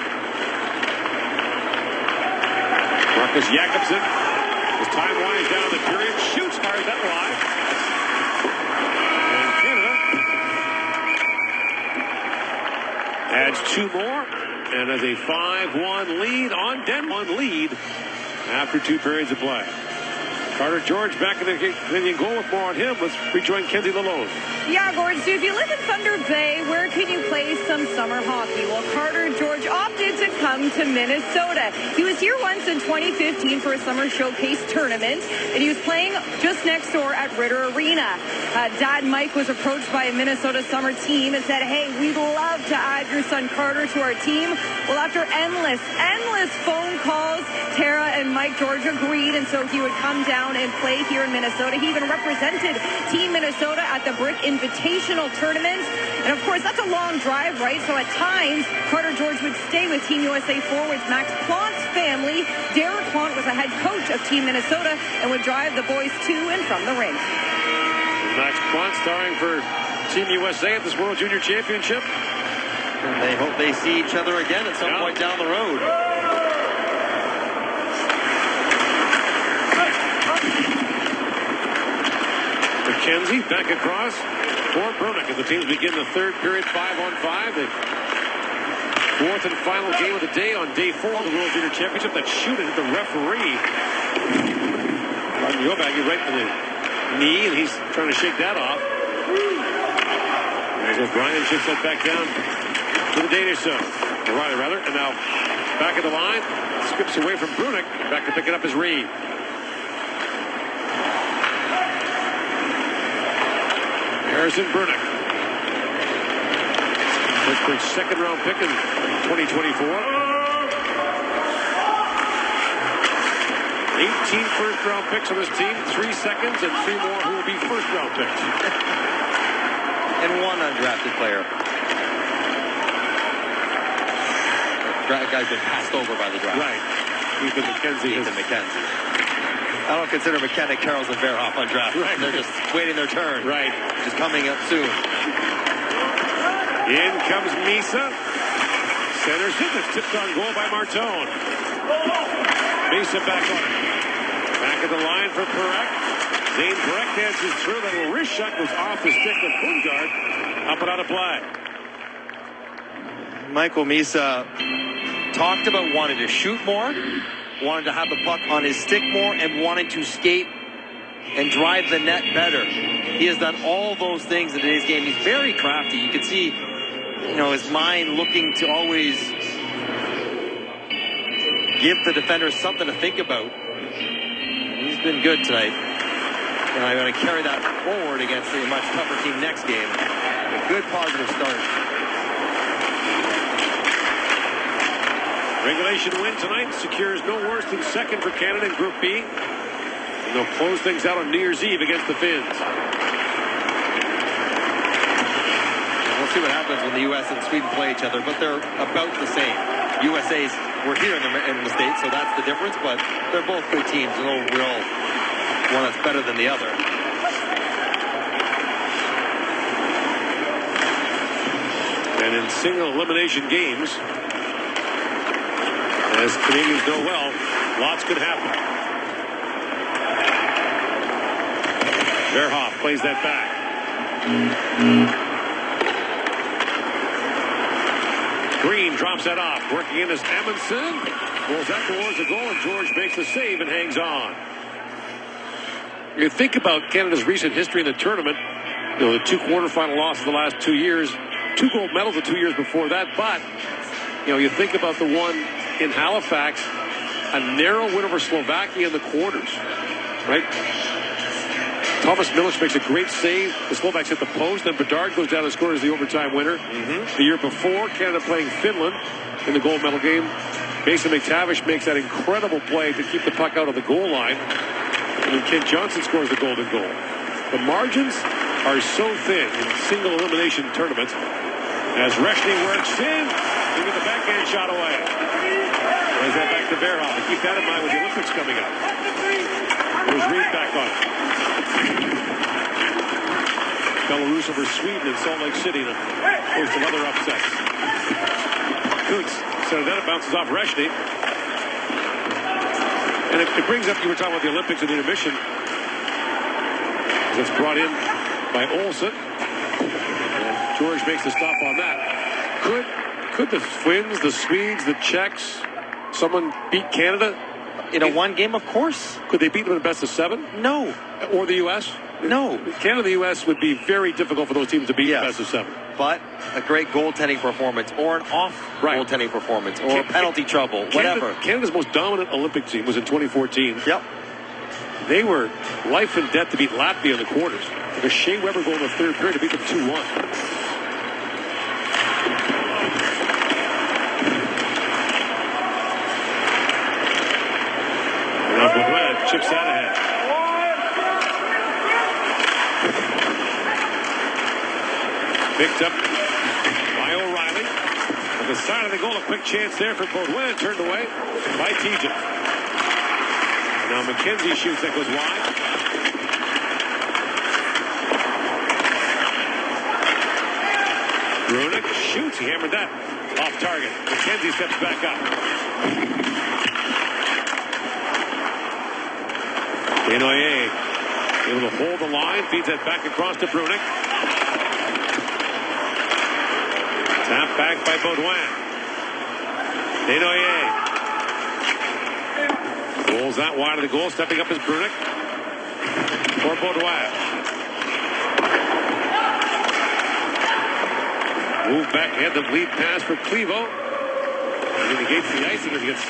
S1: Marcus Jakobsen, as time winds down the period, shoots, fires that wide. And Canada adds 2 more, and has a 5-1 lead on Denmark. After 2 periods of play. Carter George back in the Canadian goal with more on him. Let's rejoin Kenzie Lalone.
S8: Yeah, Gordon, so if you live in Thunder Bay, where can you play some summer hockey? Well, Carter George opted to come to Minnesota. He was here once in 2015 for a summer showcase tournament, and he was playing just next door at Ritter Arena. Dad Mike was approached by a Minnesota summer team and said, hey, we'd love to add your son Carter to our team. Well, after endless phone calls, Tara and Mike George agreed, and so he would come down and play here in Minnesota. He even represented Team Minnesota at the Brick Invitational Tournament. And of course, that's a long drive, right? So at times, Carter George would stay with Team USA forwards Max Plant's family. Derek Plant was the head coach of Team Minnesota and would drive the boys to and from the rink.
S1: Max Plant starring for Team USA at this World Junior Championship.
S2: And they hope they see each other again at some point down the road.
S1: McKenzie back across for Brunick as the teams begin the third period, 5-on-5. The fourth and final game of the day on day 4 of the World Junior Championship. That shooting at the referee. Jobag right in the knee, and he's trying to shake that off. As O'Brien shifts that back down to the Danish zone. O'Reilly, rather. And now back at the line. Skips away from Brunick. Back to pick it up as Reed. Harrison Brunick. Pittsburgh's second-round pick in 2024. 18 first-round picks on this team, 3 seconds, and 3 more who will be first-round picks.
S2: And 1 undrafted player. That guy's been passed over by the draft.
S1: Right. Ethan McKenzie.
S2: I don't consider McKenna, Carroll's, and Verhoff undrafted. Right. They're just waiting their turn.
S1: Right.
S2: Just coming up soon.
S1: In comes Misa. Centers it. It's tipped on goal by Martone. Misa back on it. Back at the line for Perek. Zane Perek dances through. That little wrist shot goes off the stick of Bungard. Up and out of play.
S2: Michael Misa talked about wanting to shoot more, wanted to have the puck on his stick more, and wanting to skate and drive the net better. He has done all those things in today's game. He's very crafty. You can see, his mind looking to always give the defenders something to think about. He's been good tonight. And I'm going to carry that forward against a much tougher team next game. A good positive start.
S1: Regulation win tonight secures no worse than second for Canada in Group B. And they'll close things out on New Year's Eve against the Finns.
S2: We'll see what happens when the U.S. and Sweden play each other, but they're about the same. USA's, we're here in the States, so that's the difference, but they're both good teams. No real one that's better than the other.
S1: And in single elimination games, as Canadians know well, lots could happen. Verhoff plays that back. Aitchison drops that off. Working in is Amundsen. Rolls that towards the goal, and George makes the save and hangs on. You think about Canada's recent history in the tournament. You know, the 2 quarterfinal losses the last 2 years, 2 gold medals the 2 years before that. But, you know, you think about the one in Halifax, a narrow win over Slovakia in the quarters, right? Thomas Milic makes a great save. The Slovaks hit the post, then Bedard goes down and scores the overtime winner. The year before, Canada playing Finland in the gold medal game. Mason McTavish makes that incredible play to keep the puck out of the goal line. And then Ken Johnson scores the golden goal. The margins are so thin in single elimination tournaments. As Reshny works in, we get the backhand shot away. Plays that back to Verhoff. Keep that in mind with the Olympics coming up. There's Reed back on it. Belarus over Sweden in Salt Lake City to host some other upsets. Kutz center that, it bounces off Reshny. And it brings up, you were talking about the Olympics and the intermission. It's brought in by Olsen. And George makes the stop on that. Could the Finns, the Swedes, the Czechs, someone beat Canada?
S2: In a one game, of course.
S1: Could they beat them in a best of 7?
S2: No.
S1: Or the U.S.?
S2: No.
S1: Canada and the U.S. would be very difficult for those teams to beat in best of 7.
S2: But a great goaltending performance, or an off goaltending performance, or penalty trouble, whatever.
S1: Canada's most dominant Olympic team was in 2014.
S2: Yep.
S1: They were life and death to beat Latvia in the quarters. Like a Shea Weber goal in the third period to beat them 2-1. Now Baudouin chips out ahead. Picked up by O'Reilly. At the side of the goal, a quick chance there for Baudouin. Turned away by TJ. Now McKenzie shoots, that goes wide. Brunick shoots, he hammered that off target. McKenzie steps back up. Desnoyers able to hold the line, feeds that back across to Brunick. Tap back by Baudouin. Desnoyers rolls that wide of the goal. Stepping up is Brunick for Baudouin. Move back ahead, the lead pass for Clevo. He negates the icing as he gets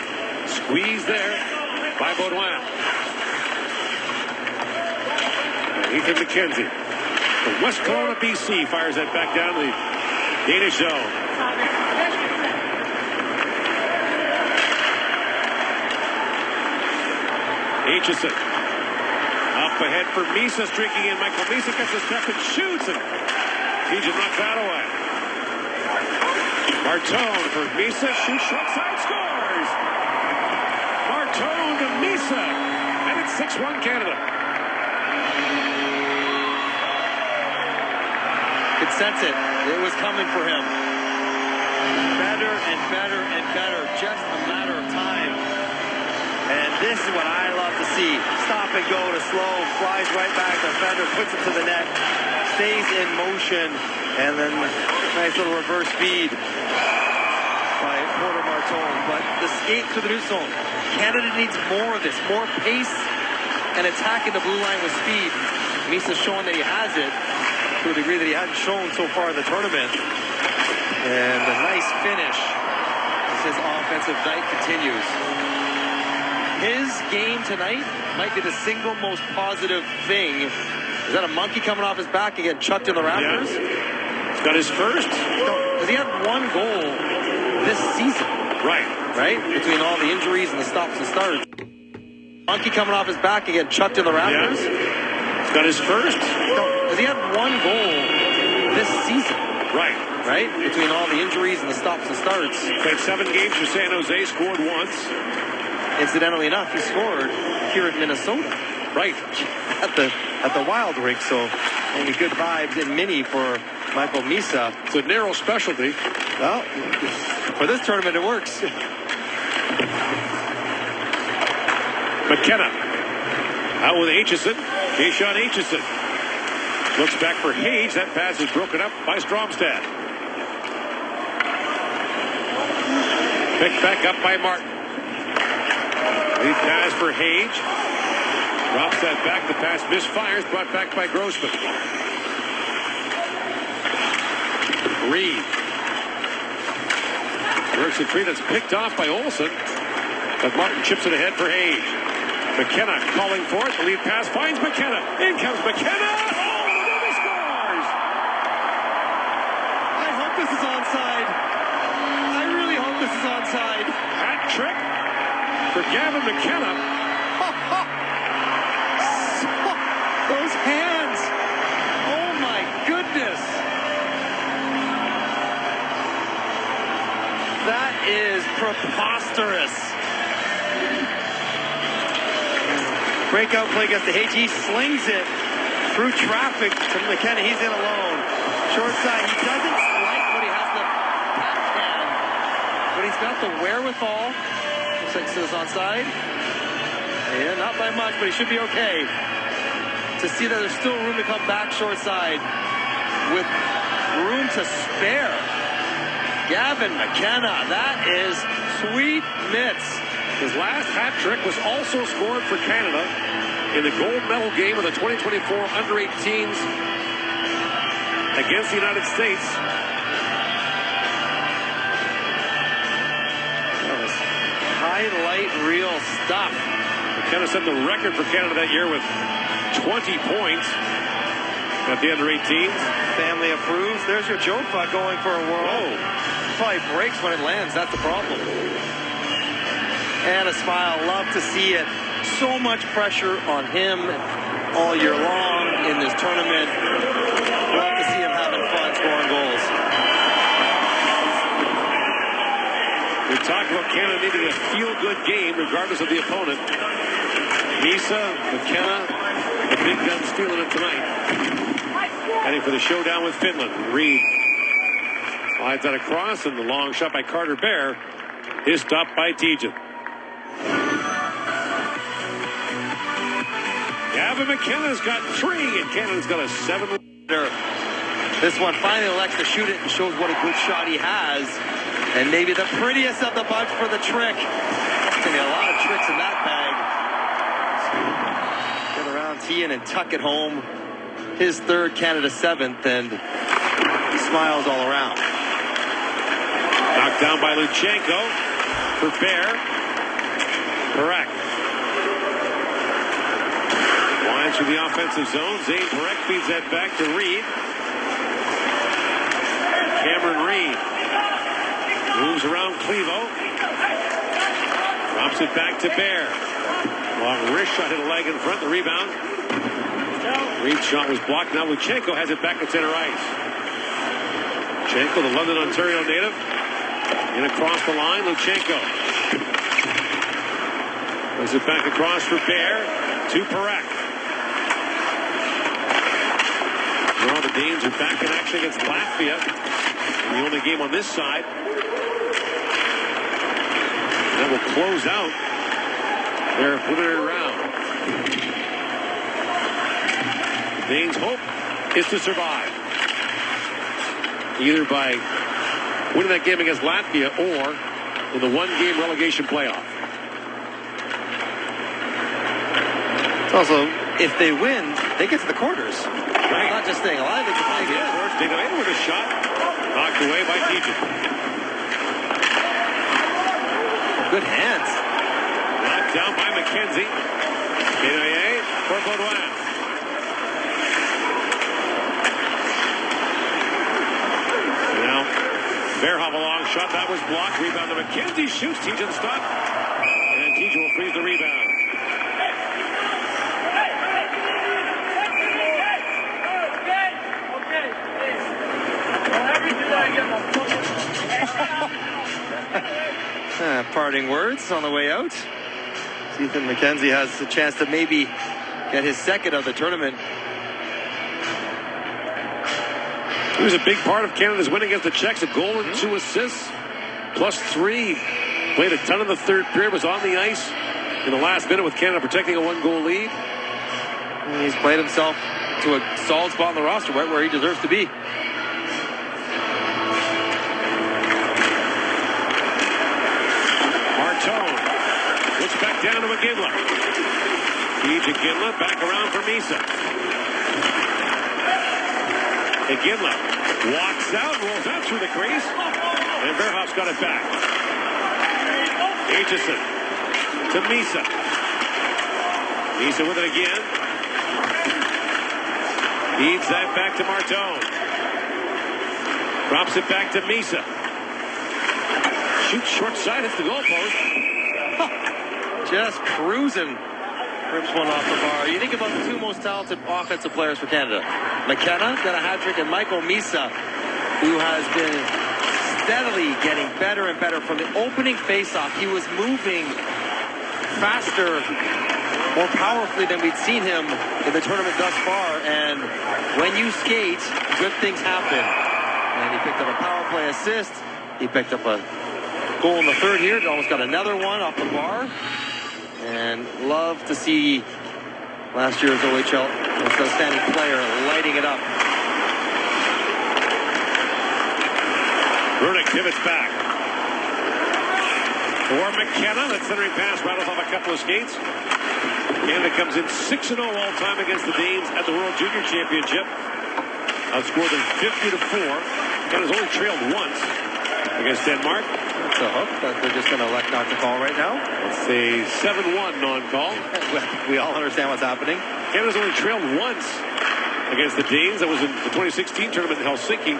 S1: squeezed there by Baudouin. Ethan McKenzie from West Kelowna, BC, fires that back down the Danish zone. Aitchison up ahead for Misa, streaking in. Michael Misa gets a step and shoots, and TJ knocks that away. Martone for Misa, shoots short side, scores. Martone to Misa, and it's 6-1 Canada.
S2: Could sense it. It was coming for him. Better and better and better. Just a matter of time. And this is what I love to see. Stop and go to slow. Flies right back. The defender puts it to the net. Stays in motion. And then nice little reverse speed by Porter Martone. But the skate to the new zone. Canada needs more of this. More pace and attacking the blue line with speed. Misa's showing that he has it to a degree that he hadn't shown so far in the tournament. And a nice finish as his offensive night continues. His game tonight might be the single most positive thing. Is that a monkey coming off his back and getting chucked in the rafters?
S1: Yeah. He's got his first.
S2: Because he had one goal this season.
S1: Right.
S2: Right? Between all the injuries and the stops and starts. Monkey coming off his back and getting chucked in the rafters.
S1: Yeah. He's got his first.
S2: Because he had one goal this season.
S1: Right.
S2: Right? Between all the injuries and the stops and starts.
S1: Played 7 games for San Jose, scored once.
S2: Incidentally enough, he scored here in Minnesota.
S1: Right.
S2: At the Wild Rink, so maybe good vibes in mini for Michael Misa.
S1: It's a narrow specialty.
S2: Well, for this tournament, it works.
S1: McKenna out with Aitchison. Keyshawn Aitchison looks back for Hayes. That pass is broken up by Stromstad. Picked back up by Martin. Lead pass for Hage. Drops that back. The pass misfires. Brought back by Grossman. Reed. Works a tree that's picked off by Olsen. But Martin chips it ahead for Hage. McKenna calling for it. The lead pass finds McKenna. In comes McKenna. Oh, the scores!
S2: I hope this is onside. I really hope this is onside.
S1: Hat trick for Gavin McKenna.
S2: Those hands. Oh my goodness. That is preposterous. Breakout play against the Hage. He slings it through traffic to McKenna. He's in alone. Short side. He doesn't like what he has the backhand, but he's got the wherewithal. Looks like this is onside. Yeah, not by much, but he should be okay. To see that there's still room to come back short side with room to spare. Gavin McKenna, that is sweet mitts.
S1: His last hat trick was also scored for Canada in the gold medal game of the 2024 under-18s against the United States.
S2: That was highlight reel stuff.
S1: McKenna set the record for Canada that year with 20 points at the under-18s.
S2: Family approves. There's your Jofa going for a whirl. Probably breaks when it lands. That's the problem. And a smile. Love to see it. So much pressure on him all year long in this tournament. Love to see him having fun scoring goals.
S1: We talked about Canada needing a feel-good game regardless of the opponent. Misa, McKenna, the big gun stealing it tonight. Heading for the showdown with Finland. Reed slides that across, and the long shot by Carter Bear is stopped by Tejan. Gavin McKenna's got 3, and Canada's got a 7.
S2: This one finally elects to shoot it and shows what a good shot he has. And maybe the prettiest of the bunch for the trick. There's going to be a lot of tricks in that bag. Get around Tian and tuck it home. His 3rd, Canada 7th, and smiles all around.
S1: Knocked down by Luchenko for Bear. Correct. Winds through the offensive zone. Zane Perek feeds that back to Reed. Cameron Reed moves around Clevo. Drops it back to Bear. Long wrist shot hit a leg in front. The rebound. Reed's shot was blocked. Now Luchenko has it back at center ice. Luchenko, the London, Ontario native. In across the line, Luchenko. Brings it back across for Bear to Perek. Well, the Danes are back in action against Latvia. The only game on this side. That will close out their preliminary round. The Danes' hope is to survive. Either by winning that game against Latvia or in the one-game relegation playoff.
S2: Also, if they win, they get to the quarters. Right. Not just staying alive, they can play again.
S1: Dennmark with a shot. Knocked away by Tejan.
S2: Good hands.
S1: Knocked down by McKenzie. Dennmark for Baudouin. Now, Verhoff a long shot. That was blocked. Rebound to McKenzie. Shoots. Tejan stop. And Tejan will freeze the rebound.
S2: Parting words on the way out. Ethan McKenzie has a chance to maybe get his 2nd of the tournament.
S1: He was a big part of Canada's win against the Czechs. A goal and 2 assists, +3. Played a ton in the 3rd period. Was on the ice in the last minute with Canada protecting a 1-goal lead.
S2: And he's played himself to a solid spot on the roster, right where he deserves to be.
S1: Iginla. Iginla back around for Misa. Iginla walks out, rolls out through the crease, and Verhoff's got it back. Aitchison to Misa. Misa with it again. Feeds that back to Martone. Drops it back to Misa. Shoots short side, hits the goalpost.
S2: Just cruising. Rips one off the bar. You think about the two most talented offensive players for Canada. McKenna got a hat trick, and Michael Misa, who has been steadily getting better and better from the opening faceoff. He was moving faster, more powerfully than we'd seen him in the tournament thus far. And when you skate, good things happen. And he picked up a power play assist. He picked up a goal in the third here. Almost got another one off the bar. And love to see last year's OHL most outstanding player lighting it up.
S1: Brunick pivots back. For McKenna, that centering pass rattles off a couple of skates. Canada comes in 6-0 all time against the Danes at the World Junior Championship. Outscored them 50-4. Canada's only trailed once against Denmark.
S2: That's a hook that they're just going to elect not to call right now.
S1: It's a 7-1 non-call.
S2: We all understand what's happening.
S1: Canada's only trailed once against the Danes. That was in the 2016 tournament in Helsinki.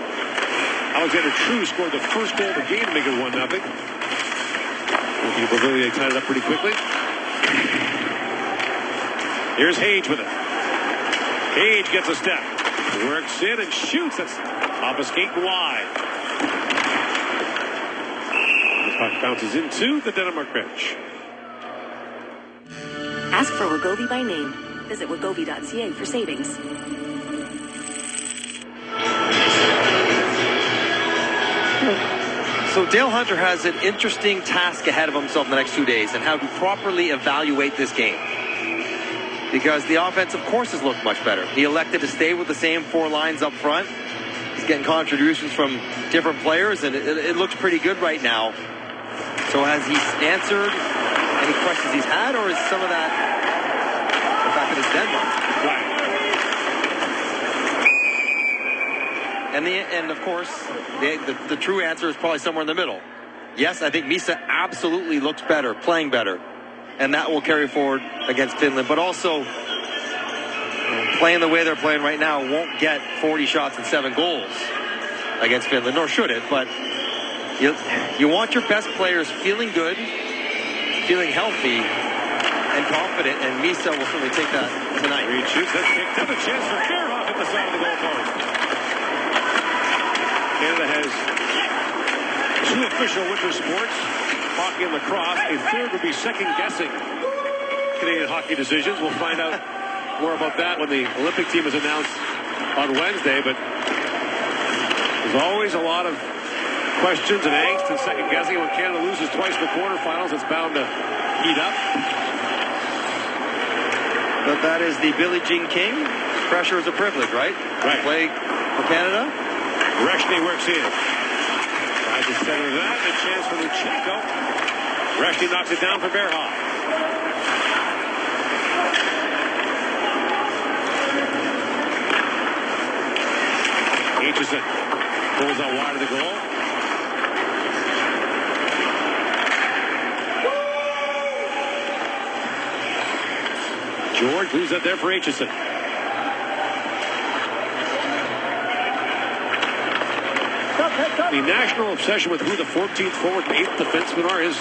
S1: Alexander True scored the first goal of the game to make it 1-0. They tied it up pretty quickly. Here's Hage with it. Hage gets a step. Works in and shoots. That's off a skate wide. The puck bounces into the Dennmark bench.
S6: Ask for Wegovy by name. Visit wegovy.ca for savings.
S2: So Dale Hunter has an interesting task ahead of himself in the next 2 days, and how to properly evaluate this game. Because the offense, of course, has looked much better. He elected to stay with the same four lines up front. He's getting contributions from different players, and it looks pretty good right now. So has he answered any questions he's had, or is some of that the fact that it's Denmark?
S1: Right.
S2: And of course, the true answer is probably somewhere in the middle. Yes, I think Misa absolutely looks better, playing better. And that will carry forward against Finland. But also, playing the way they're playing right now won't get 40 shots and 7 goals against Finland, nor should it. But you want your best players feeling good, feeling healthy, and confident. And Misa will certainly take that tonight.
S1: Reed shoots, that's kicked up. A chance for Fairhoff at the side of the goalpost. Canada has 2 official winter sports, hockey and lacrosse. A third would be second-guessing Canadian hockey decisions. We'll find out more about that when the Olympic team is announced on Wednesday. But there's always a lot of questions and angst and second-guessing. When Canada loses twice in the quarterfinals, it's bound to heat up.
S2: But that is the Billie Jean King. Pressure is a privilege, right?
S1: Right.
S2: Play for Canada.
S1: Reshny works in. Tries to center that. A chance for Luchenko. Reshny knocks it down for Verhoff. Aitchison pulls out wide of the goal. George leaves that there for Aitchison. The national obsession with who the 14th forward and 8th defensemen are is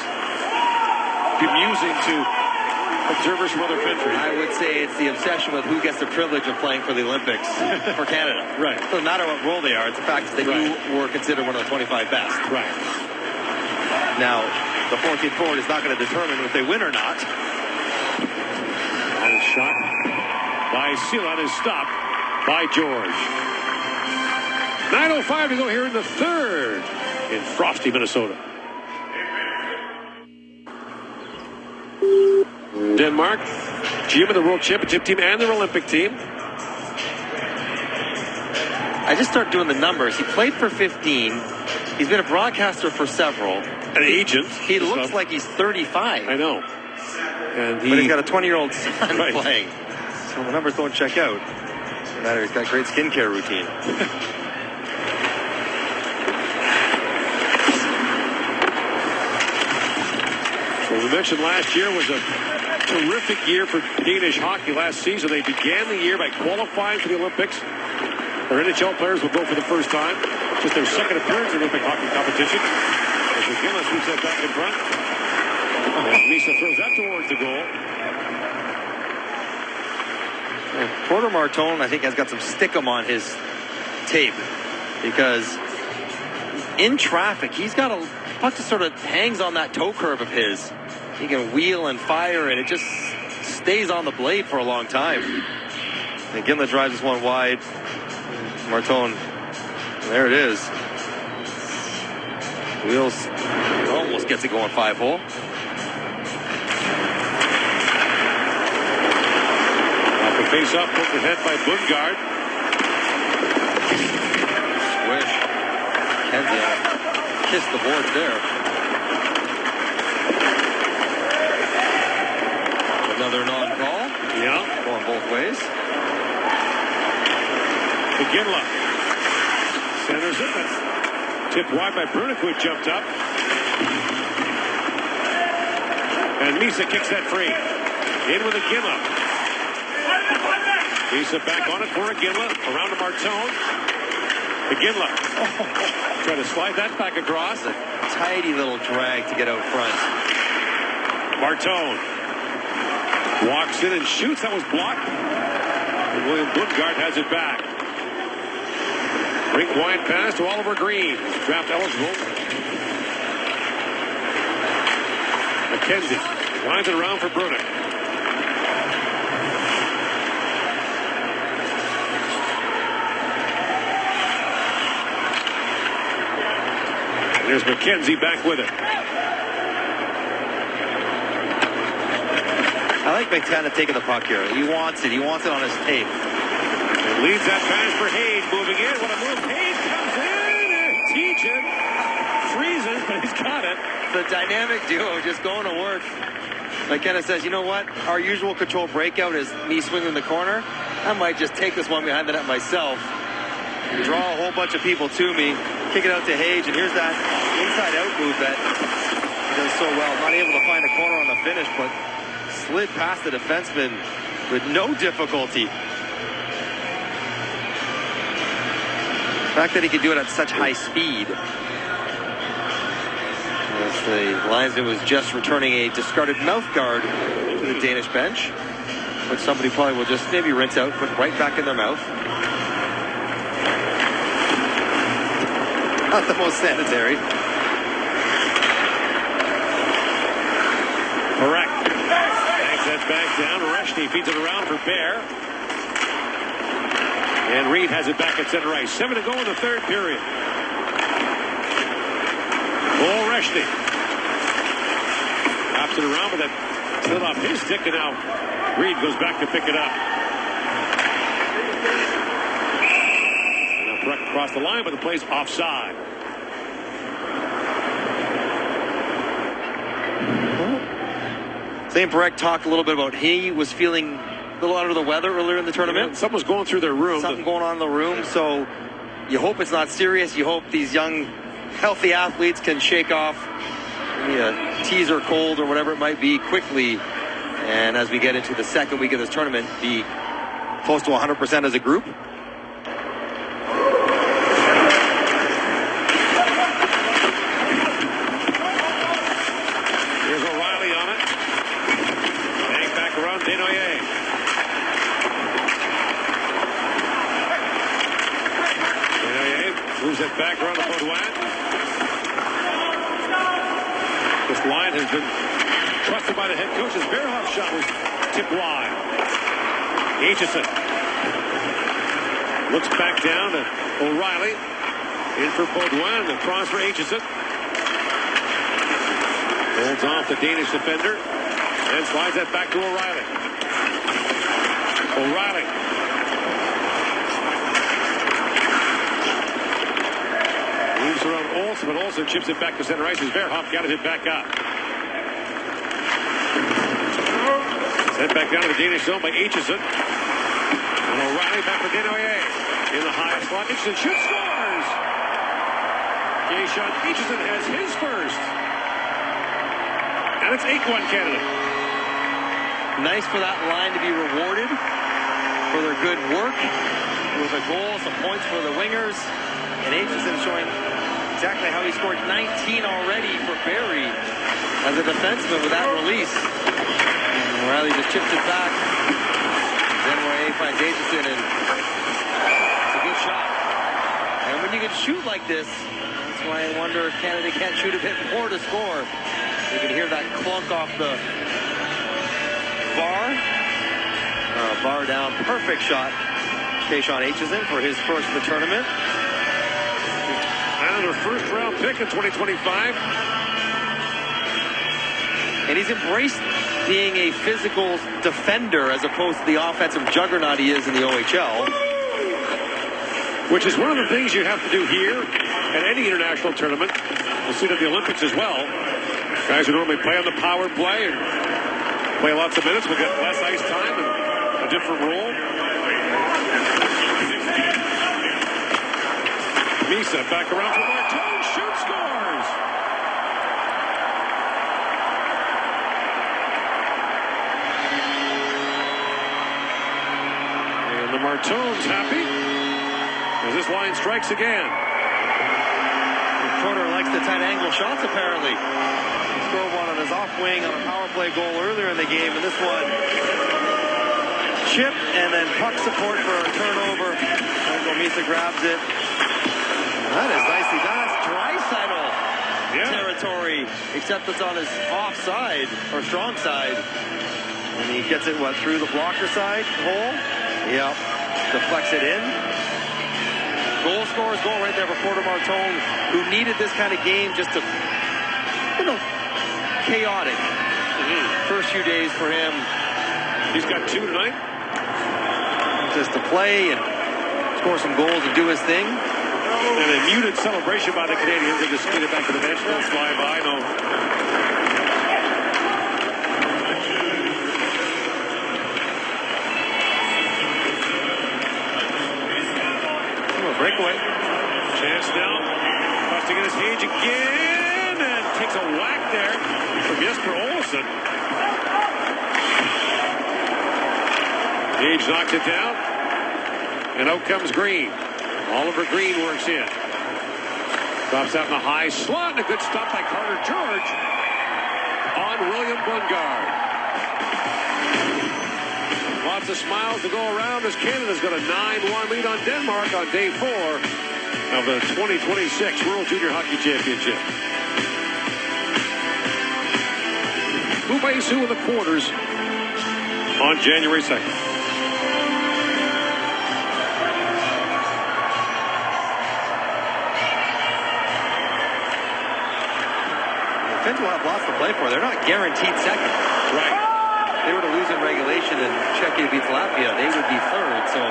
S1: bemusing to observers from other countries.
S2: I would say it's the obsession with who gets the privilege of playing for the Olympics for Canada.
S1: Right.
S2: It doesn't matter what role they are. It's the fact that you were considered one of the 25 best.
S1: Right.
S2: Now, the 14th forward is not going to determine if they win or not.
S1: And a shot by Seelan is stopped by George. 9:05 to go here in the third in frosty Minnesota. Denmark, GM of the World Championship team and their Olympic team.
S2: I just start doing the numbers. He played for 15. He's been a broadcaster for several.
S1: An agent.
S2: He looks like he's 35.
S1: I know. And
S2: but he's got a 20-year-old son
S1: Right.
S2: playing. So the numbers don't check out. No matter, he's got a great skincare routine.
S1: Well, we mentioned last year was a terrific year for Danish hockey last season. They began the year by qualifying for the Olympics. Their NHL players will go for the first time. Just their second appearance in the Olympic hockey competition. As McGinley sweeps that back in front. And Misa throws that towards the goal.
S2: Porter Martone, I think, has got some stickum on his tape because in traffic, he's got a puck that sort of hangs on that toe curve of his. He can wheel and fire, and it just stays on the blade for a long time. And Gimlet drives this one wide. Martone, there it is. Wheels, almost gets it going 5-hole.
S1: Off the face-off, put the head by Bundgaard.
S2: Swish. Kenzie kissed the boards there. Another non-call.
S1: Yeah.
S2: Going both ways.
S1: McGinley centers it. That's tipped wide by Brunick, who jumped up. And Misa kicks that free. In with McGinley. Misa back on it for McGinley. Around to Martone. McGinley. Try to slide that back across.
S2: A tidy little drag to get out front.
S1: Martone walks in and shoots. That was blocked. And William Bundgaard has it back. Rink wide pass to Oliver Green. Draft eligible. McKenzie lines it around for Brunick. And there's McKenzie back with it.
S2: I like McKenna taking the puck here. He wants it. He wants it on his tape.
S1: And leads that pass for Hayes, moving in. What a move. Hayes comes in and Tejan freezes, but he's got it.
S2: The dynamic duo just going to work. McKenna says, you know what? Our usual control breakout is me swinging the corner. I might just take this one behind the net myself. Draw a whole bunch of people to me. Kick it out to Hayes, and here's that inside-out move that he does so well. Not able to find a corner on the finish, but slid past the defenseman with no difficulty. The fact that he could do it at such high speed. As the linesman was just returning a discarded mouth guard to the Danish bench, which somebody probably will just maybe rinse out, put right back in their mouth. Not the most sanitary.
S1: Correct. Banks that back down. Reshny feeds it around for Bear. And Reed has it back at center ice. 7 to go in the third period. Paul Reshny. Drops it around, but that slid off his stick, and now Reed goes back to pick it up. And now Breck across the line, but the play's offside.
S2: St. Breck talked a little bit about he was feeling a little under the weather earlier in the tournament.
S1: Something was going through their room.
S2: Something going on in the room, so you hope it's not serious. You hope these young, healthy athletes can shake off maybe a teaser cold or whatever it might be quickly. And as we get into the second week of this tournament, be close to 100% as a group.
S1: Here's O'Reilly on it. Bank back around Desnoyers. Desnoyers moves it back around to Baudouin. This line has been trusted by the head coach. His Bearhoff shot was tipped wide. Aitchison looks back down to O'Reilly. In for Baudouin. The cross for Aitchison. Holds off the Danish defender and slides that back to O'Reilly. O'Reilly. Moves around Olsen, but Olsen chips it back to center ice as Verhoff got it back up. Then back down to the Danish zone by Aitchison. And O'Reilly back for Denoyer. In the high slot. Aitchison shoots, scores! Keishon Aitchison has his first. And it's 8-1 Canada.
S2: Nice for that line to be rewarded for their good work. With a goal, some points for the wingers. And Aitchison showing exactly how he scored 19 already for Barrie as a defenseman with that release. And O'Reilly just chipped it back. Then Roy finds Aitchison, and it's a good shot. And when you can shoot like this, that's why I wonder if Canada can't shoot a bit more to score. You can hear that clunk off the bar. Bar down, perfect shot. Keishon Aitchison for his first of the tournament.
S1: And their first round pick in 2025.
S2: And he's embraced being a physical defender as opposed to the offensive juggernaut he is in the OHL.
S1: Which is one of the things you have to do here at any international tournament. We'll see it at the Olympics as well. Guys who normally play on the power play and play lots of minutes will get less ice time and a different role. Misa back around for Martin, shoots, scores! And the Martone's happy as this line strikes again.
S2: Porter likes the tight angle shots apparently. He scored one on his off wing on a power play goal earlier in the game, and this one chip and then puck support for a turnover. And Misa grabs it. That is nicely done. That's Draisaitl territory, except it's on his offside or strong side. And he gets it, through the blocker side hole? Yep. Deflects it in. Goal scores, goal right there for Porter Martone, who needed this kind of game just to, chaotic. First few days for him.
S1: He's got 2 tonight.
S2: Just to play and score some goals and do his thing.
S1: And a muted celebration by the Canadians. They just skid it back to the bench. Don't fly by. No.
S2: Breakaway.
S1: Chance now. Busting in his cage again. And takes a whack there from Jesper Olsson. Gage knocks it down. And out comes Green. Oliver Green works in. Drops out in the high slot. A good stop by Carter George on William Bungard. Lots of smiles to go around as Canada's got a 9-1 lead on Denmark on day 4 of the 2026 World Junior Hockey Championship. Ubesu in the quarters on January 2nd.
S2: Finns will have lots to play for. They're not guaranteed second.
S1: Right.
S2: If they were to lose in regulation and Czechia beats Latvia, they would be third. So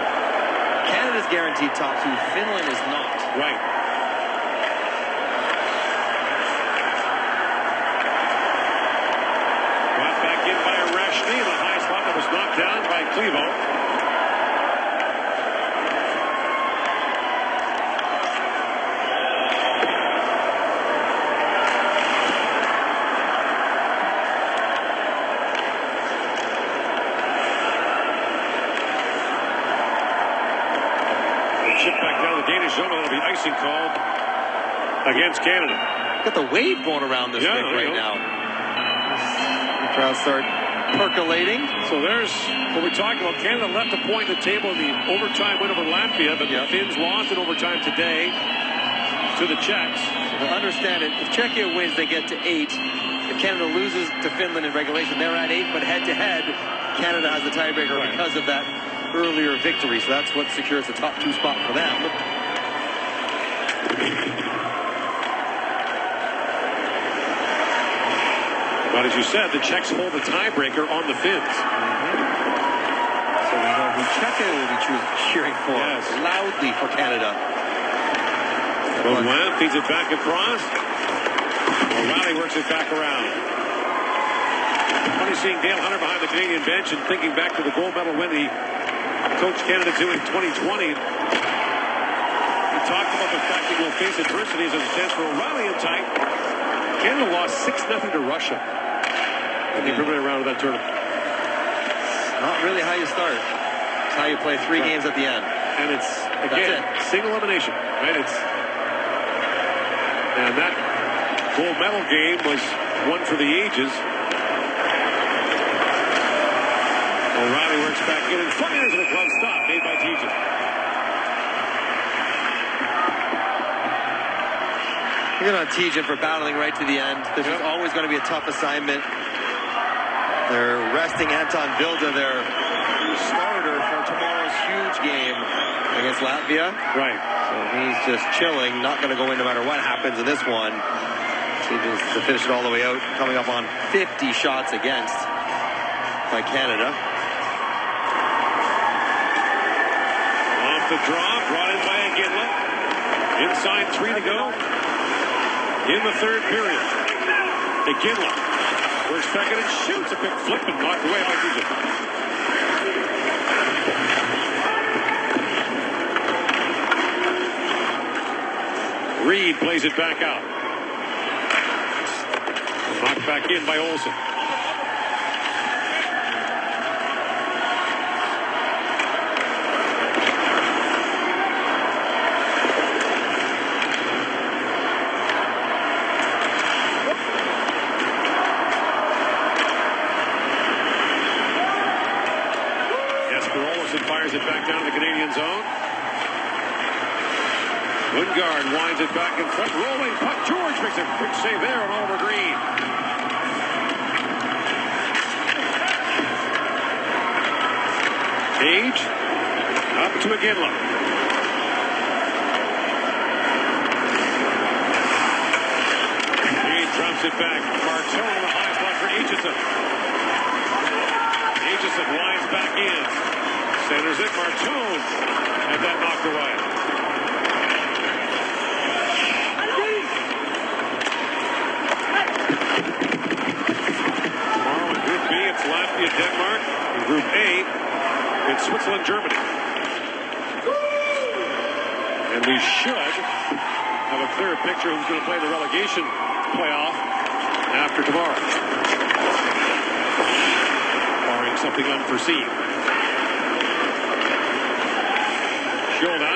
S2: Canada's guaranteed top 2. Finland is not.
S1: Right. Brought back in by Rashny. The high slot that was knocked down by Clevo. Chip back down the Danish zone. That'll be icing called against Canada.
S2: Got the wave going around this rink right now. The crowds start percolating.
S1: So there's what we're talking about. Canada left a point in the table in the overtime win over Latvia, but the Finns lost in overtime today to the Czechs.
S2: Well, understand it. If Czechia wins, they get to 8. If Canada loses to Finland in regulation, they're at 8. But head-to-head, Canada has the tiebreaker because of that earlier victory, so that's what secures the top 2 spot for them.
S1: But as you said, the Czechs hold the tiebreaker on the Finns.
S2: So we know who Czechia will be cheering for loudly for Canada.
S1: Baudouin feeds it back across. O'Reilly works it back around. Funny seeing Dale Hunter behind the Canadian bench and thinking back to the gold medal win he coached Canada to in 2020. He talked about the fact that you'll face adversity as a chance for a rallying tight. Canada lost 6-0 to Russia in the preliminary round of that tournament.
S2: Not really how you start. It's how you play 3 games at the end.
S1: And it's, again, single elimination, right? And that gold medal game was one for the ages. O'Reilly works back in and fires with a glove stop made by Tejan.
S2: Good on Tejan for battling right to the end. This is always going to be a tough assignment. They're resting Anton Vilda, their starter for tomorrow's huge game against Latvia.
S1: Right.
S2: So he's just chilling, not going to go in no matter what happens in this one. Tejan's to finish it all the way out, coming up on 50 shots against by Canada.
S1: Off the draw, brought in by Iginla. Inside 3 to go in the third period. Iginla works back in and shoots a quick flip and knocked away by Tejan. Reed plays it back out. Knocked back in by Olsen. Fires it back down to the Canadian zone. Lundgaard winds it back in front. Rolling puck. George makes a quick save there on Oliver Green. Cage up to Iginla. Cage drops it back. Marteau on the high spot for Aitchison. Aitchison winds back in. Centers it. Marteau had that knocked away. Tomorrow in Group B, it's Latvia, Denmark. In Group A, it's Switzerland, Germany. And we should have a clearer picture who's going to play the relegation playoff after tomorrow. Barring something unforeseen. Shoulder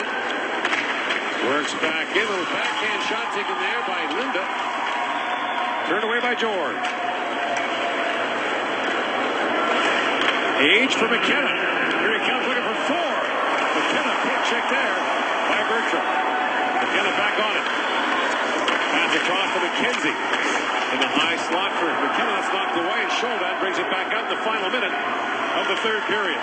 S1: works back in. A little backhand shot taken there by Linda. Turned away by George. Age for McKenna. Here he comes looking for 4. McKenna put check there by Bertram. McKenna back on it. Pass across to McKenzie. In the high slot for McKenna. That's knocked away. And Shoulder brings it back out in the final minute of the third period.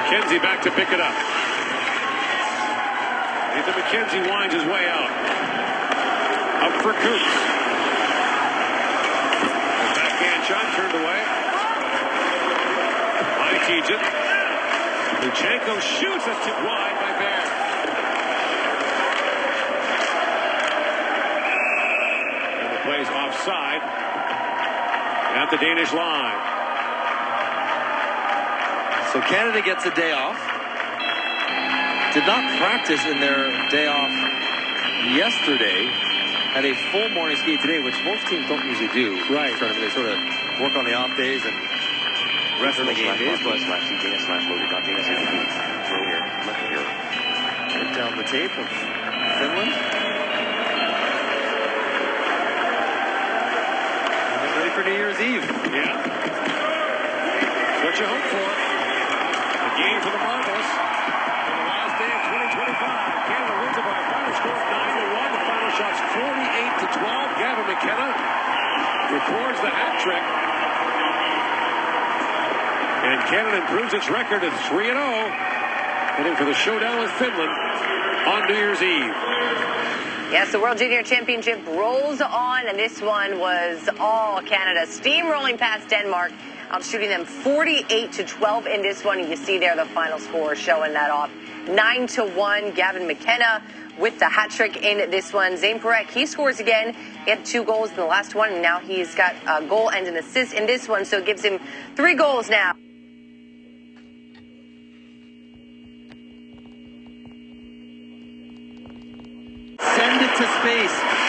S1: McKenzie back to pick it up. Nathan McKenzie winds his way out. Up for Coops. The backhand shot turned away. By Tejan. Luchenko shoots. That's tipped wide by Bear. And the play's offside at the Danish line.
S2: So Canada gets a day off. Did not practice in their day off yesterday. Had a full morning skate today, which most teams don't usually do.
S1: Right.
S2: They sort of work on the off days and rest on the game days. But right down the tape of Finland. And get ready for New Year's Eve.
S1: Yeah. That's what you hope for. Game for the Marbles. On the last day of 2025, Canada wins it by a final score of 9-1. The final shot's 48-12. Gavin McKenna records the hat trick. And Canada improves its record to 3-0. heading for the showdown with Finland on New Year's Eve.
S9: Yes, the World Junior Championship rolls on, and this one was all Canada steamrolling past Denmark, outshooting them 48-12 in this one. You see there the final score showing that off. 9-1, Gavin McKenna with the hat trick in this one. Zane Parekh, he scores again. He had 2 goals in the last one, and now he's got a goal and an assist in this one, so it gives him 3 goals now.
S2: Send it to space.